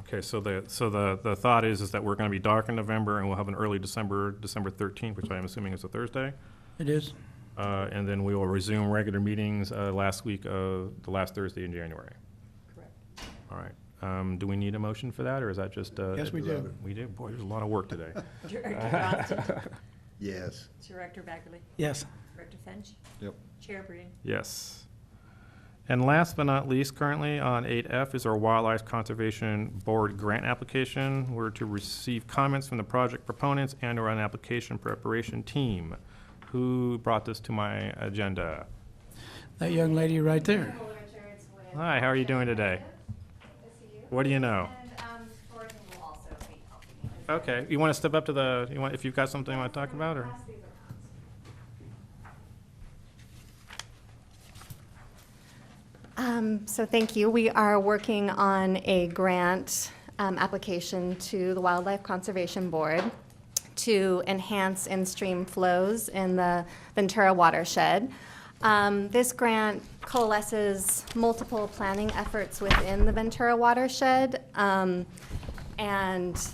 Okay, so the thought is that we're going to be dark in November, and we'll have an early December 13th, which I'm assuming is a Thursday. It is. And then we will resume regular meetings last week of the last Thursday in January. Correct. All right. Do we need a motion for that, or is that just? Yes, we do. We do? Boy, there's a lot of work today. Director Johnston, Yes. Director Baggerly, Yes. Director Finch, Yep. Chair Breen. Yes. And last but not least, currently on 8F is our Wildlife Conservation Board grant application. We're to receive comments from the project proponents and/or an application preparation team. Who brought this to my agenda? That young lady right there. Hi, how are you doing today? What do you know? Okay, you want to step up to the, if you've got something you want to talk about, or? So thank you. We are working on a grant application to the Wildlife Conservation Board to enhance in-stream flows in the Ventura watershed. This grant coalesces multiple planning efforts within the Ventura watershed, and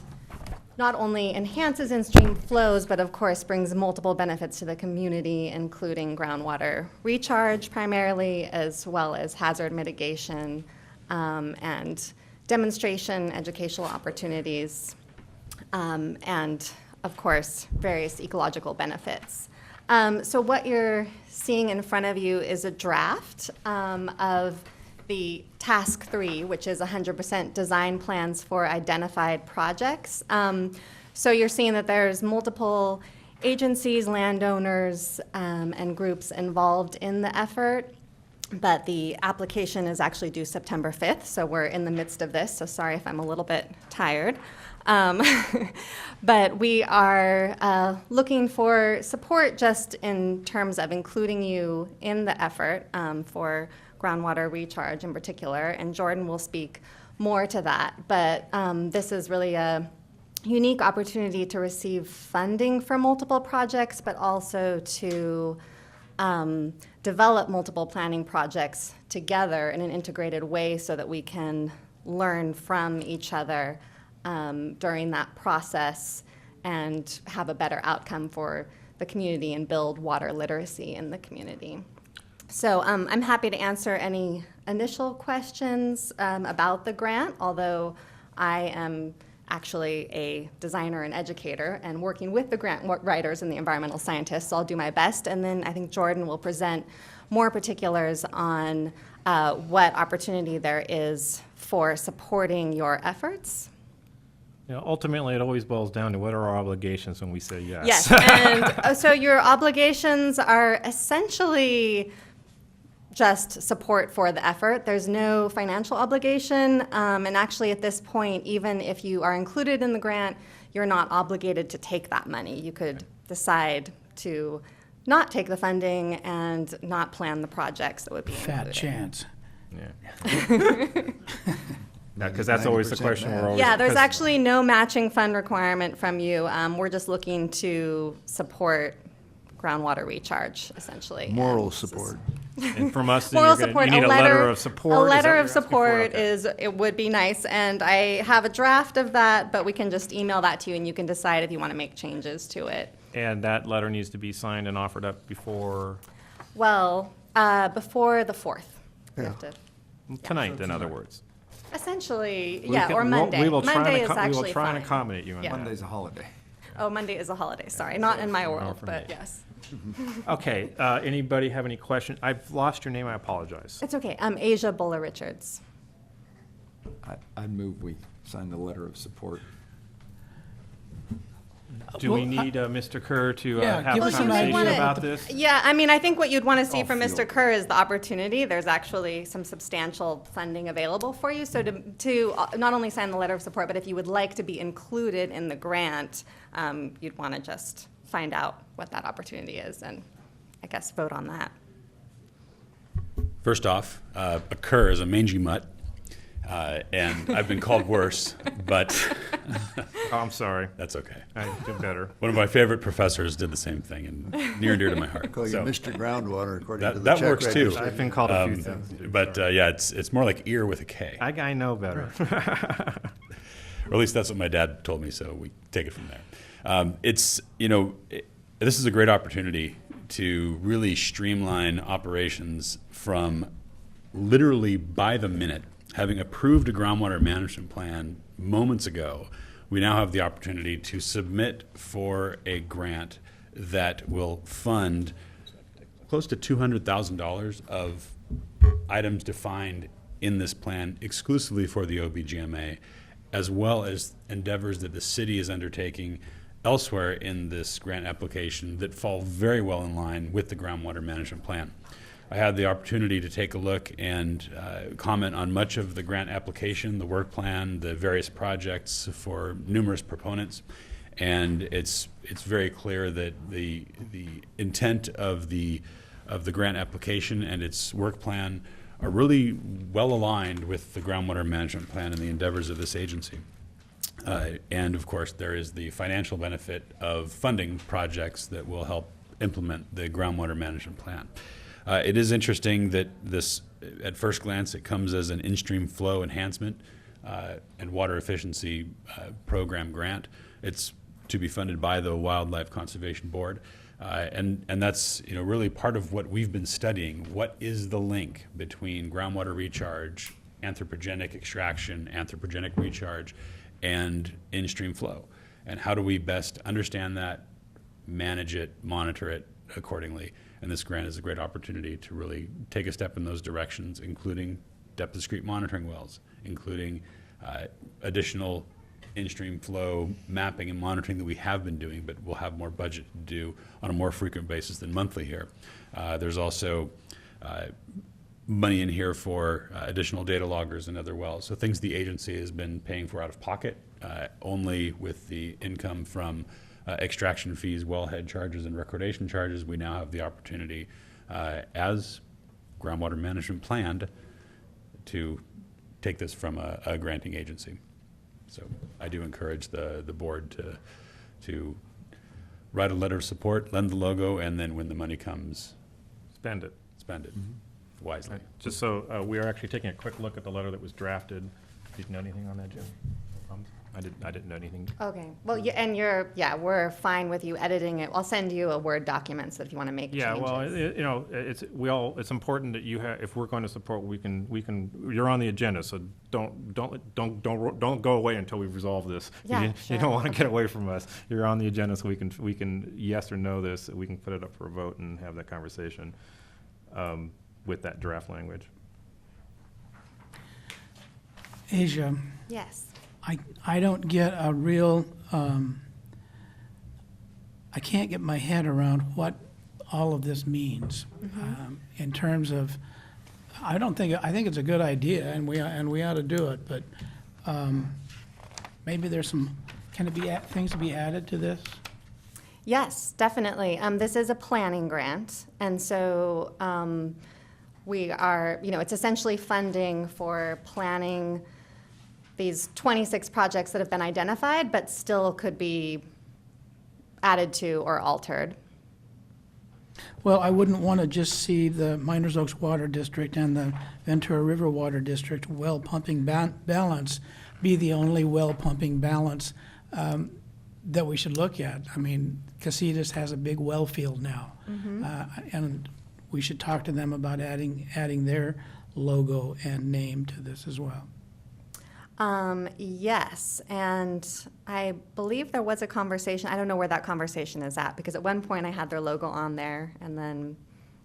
not only enhances in-stream flows, but of course brings multiple benefits to the community, including groundwater recharge primarily, as well as hazard mitigation, and demonstration, educational opportunities, and of course, various ecological benefits. So what you're seeing in front of you is a draft of the task 3, which is 100% design plans for identified projects. So you're seeing that there's multiple agencies, landowners, and groups involved in the effort. But the application is actually due September 5th, so we're in the midst of this, so sorry if I'm a little bit tired. But we are looking for support just in terms of including you in the effort for groundwater recharge in particular, and Jordan will speak more to that. But this is really a unique opportunity to receive funding for multiple projects, but also to develop multiple planning projects together in an integrated way so that we can learn from each other during that process and have a better outcome for the community and build water literacy in the community. So I'm happy to answer any initial questions about the grant, although I am actually a designer and educator and working with the grant writers and the environmental scientists, so I'll do my best. And then I think Jordan will present more particulars on what opportunity there is for supporting your efforts. You know, ultimately, it always boils down to what are our obligations when we say yes. Yes, and so your obligations are essentially just support for the effort. There's no financial obligation, and actually at this point, even if you are included in the grant, you're not obligated to take that money. You could decide to not take the and not plan the projects that would be Fat included. chance. Yeah. Because that's always the 90% question we're match. always. Yeah, there's 'cause- actually no matching fund requirement from you. We're just looking to support groundwater recharge, essentially. Moral And this is- support. And from us, Moral you're gonna- support, you need a letter of support. A Is that letter what of you're asking for? support Okay. it would be nice, and I have a draft of that, but we can just email that to you, and you can decide if you want to make changes to it. And that letter needs to be signed and offered up before Well, before the 4th. We have to- tonight, in other words. Essentially, We yeah, can- or we'll- Monday. We will try Monday and is we will actually try and fine. accommodate you on Yeah. that. Monday's a holiday. Oh, Monday is a holiday, sorry, not in my world, for but me. yes. Okay, anybody have any questions? I've lost your name, I apologize. It's okay, Asia Buller Richards. I'd move we sign the letter of support. Do we need Mr. Kerr to Yeah, have give a us some conversation idea. about this? Yeah, I mean, I think what you'd want to see I'll from Mr. field Kerr is the opportunity. There's actually some substantial funding available for you. So to not only sign the letter of support, but if you would like to be included in the grant, you'd want to just find out what that opportunity is and I guess vote on that. First off, a cur is a mangy mutt, and I've been called worse, but Oh, I'm sorry. that's okay. I do better. One of my favorite professors did the same thing, and near and dear to my heart. Call you So, Mr. Groundwater, according to the that check works too. register. I've been called a few things. But yeah, it's more like ear with a K. I know better. Or at least that's what my dad told me, so we take it from there. This is a great opportunity to really streamline operations from literally by the minute. Having approved a groundwater management plan moments ago, we now have the opportunity to submit for a grant that will fund close to $200,000 of items defined in this plan exclusively for the OBGMA, as well as endeavors that the city is undertaking elsewhere in this grant application that fall very well in line with the groundwater management plan. I had the opportunity to take a look and comment on much of the grant application, the work plan, the various projects for numerous proponents, and it's very clear that the intent of the grant application and its work plan are really well aligned with the groundwater management plan and the endeavors of this agency. And of course, there is the financial benefit of funding projects that will help implement the groundwater management plan. It is interesting that this, at first glance, it comes as an in-stream flow enhancement and water efficiency program grant. It's to be funded by the Wildlife Conservation Board. And that's really part of what we've been studying. What is the link between groundwater recharge, anthropogenic extraction, anthropogenic recharge, and in-stream flow? And how do we best understand that, manage it, monitor it accordingly? And this grant is a great opportunity to really take a step in those directions, including depth discrete monitoring wells, including additional in-stream flow mapping and monitoring that we have been doing, but we'll have more budget to do on a more frequent basis than monthly here. There's also money in here for additional data loggers and other wells. So things the agency has been paying for out of pocket, only with the income from extraction fees, wellhead charges, and recordation charges. We now have the opportunity, as groundwater management planned, to take this from a granting agency. So I do encourage the board to write a letter of support, lend the logo, and then when the money comes, Spend it. spend it wisely. Just so, we are actually taking a quick look at the letter that was drafted. Did you know anything on that, Jim? I didn't know anything. Okay, well, and we're fine with you editing it. I'll send you a Word document, so if you want to make changes. Yeah, well, it's important that you have, if we're going to support, you're on the agenda, so don't go away until we resolve this. Yeah, You sure. don't want to get away from us. You're on the agenda, so we can yes or no this, we can put it up for a vote and have that conversation with that draft language. Asia, Yes. I don't get a real, I can't get my head around what all of this means in terms of, I think it's a good idea and we ought to do it, but maybe there's can it be, things to be added to this? Yes, definitely. This is a planning grant, and so we are, it's essentially funding for planning these 26 projects that have been identified, but still could be added to or altered. Well, I wouldn't want to just see the Miners Oaks Water District and the Ventura River Water District well pumping balance be the only well pumping balance that we should look at. I mean, Casitas has a big well field now, and we should talk to them about adding their logo and name to this as well. Yes, and I believe there was a conversation, I don't know where that conversation is at, because at one point I had their logo on there, and then,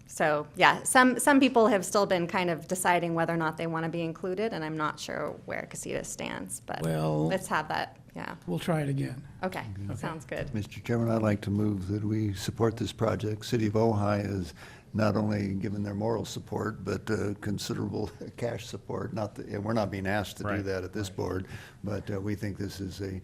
so, yeah, some people have still been kind of deciding whether or not they want to be included, and I'm not sure where Casitas stands, but Well- let's have that, yeah. We'll try it again. Okay, sounds good. Mr. Chairman, I'd like to move that we support this project. City of Ojai has not only given their moral support, but considerable cash support. Not that, and we're not being asked to do Right. that at this board, but we think this is a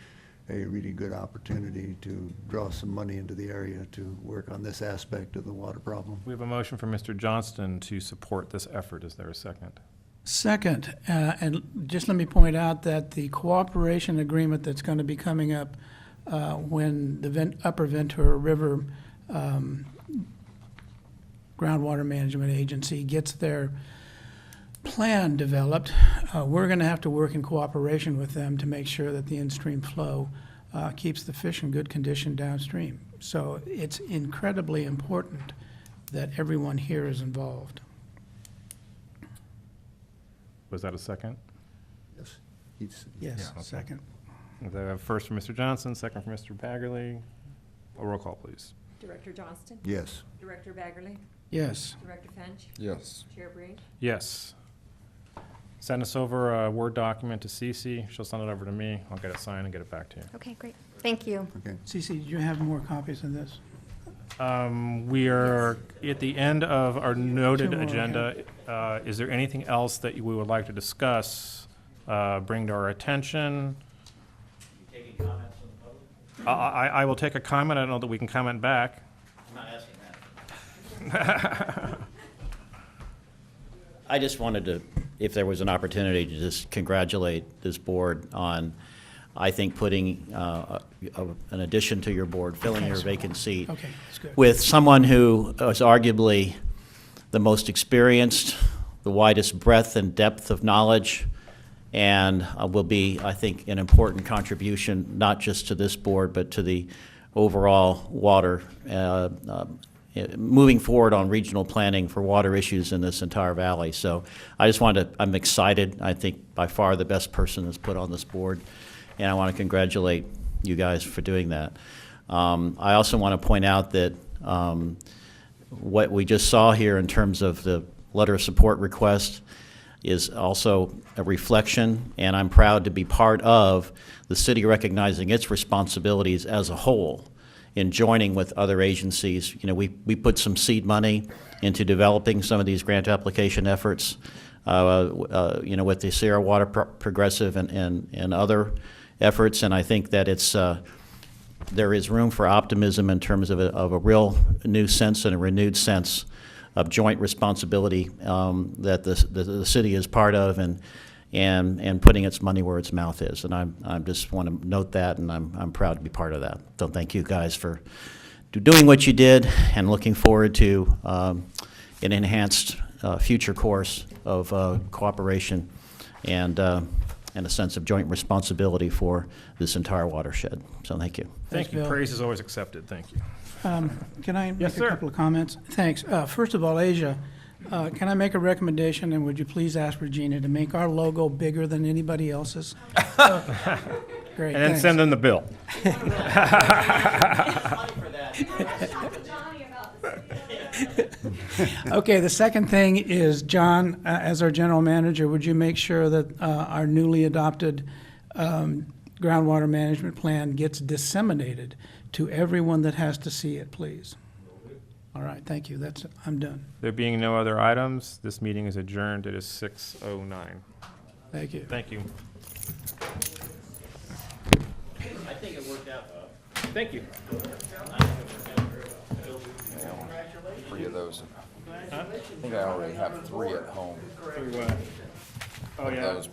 really good opportunity to draw some money into the area to work on this aspect of the water problem. We have a motion from Mr. Johnston to support this effort. Is there a second? Second, and just let me point out that the cooperation agreement that's going to be coming up when the Upper Ventura River Groundwater Management Agency gets their plan developed, we're going to have to work in cooperation with them to make sure that the in-stream flow keeps the fish in good condition downstream. So it's incredibly important that everyone here is involved. Was that a second? Yes. Yes, Yeah, okay. second. First from Mr. Johnson, second from Mr. Baggerly. A roll call, please. Director Johnston? Yes. Director Baggerly? Yes. Director Finch? Yes. Chair Breen? Yes. Send us over a Word document to Cece. She'll send it over to me. I'll get it signed and get it back to you. Okay, great. Thank you. Okay. Cece, do you have more copies of this? We are at the end of our noted Two more, agenda. Is there anything else that we would like to discuss, bring to our attention? Taking comments from the public? I will take a comment. I don't know that we can comment back. I'm not asking that. I just wanted to, if there was an opportunity, to just congratulate this board on, I think, putting an addition to your board, filling your vacant seat Okay, that's good. with someone who is arguably the most experienced, the widest breadth and depth of knowledge, and will be, I think, an important contribution, not just to this board, but to the overall water, moving forward on regional planning for water issues in this entire valley. So I just wanted to, I'm excited. I think by far the best person that's put on this board, and I want to congratulate you guys for doing that. I also want to point out that what we just saw here in terms of the letter of support request is also a reflection, and I'm proud to be part of the city recognizing its responsibilities as a whole in joining with other agencies. You know, we put some seed money into developing some of these grant application efforts, you know, with the Sierra Water Progressive and other efforts, and I think that it's there is room for optimism in terms of a real new sense and a renewed sense of joint responsibility that the city is part of, and putting its money where its mouth is. And I just want to note that, and I'm proud to be part of that. So thank you guys for doing what you did, and looking forward to an enhanced future course of cooperation and a sense of joint responsibility for this entire watershed. So thank you. Thank you. Bill. Praise is always accepted. Thank you. Can I make Yes, a sir. couple of comments? Thanks. First of all, Asia, can I make a recommendation, and would you please ask Regina to make our logo bigger than anybody else's? Great, And then thanks. send them the bill. Okay, the second thing is, John, as our general manager, would you make sure that our newly adopted groundwater management plan gets disseminated to everyone that has to see it, please? All right, thank you. I'm done. There being no other items, this meeting is adjourned. It is 6:09. Thank you. Thank you. I think it worked out, Thank you. 3 of those. I think I already have 3 at home. Oh, of yeah. those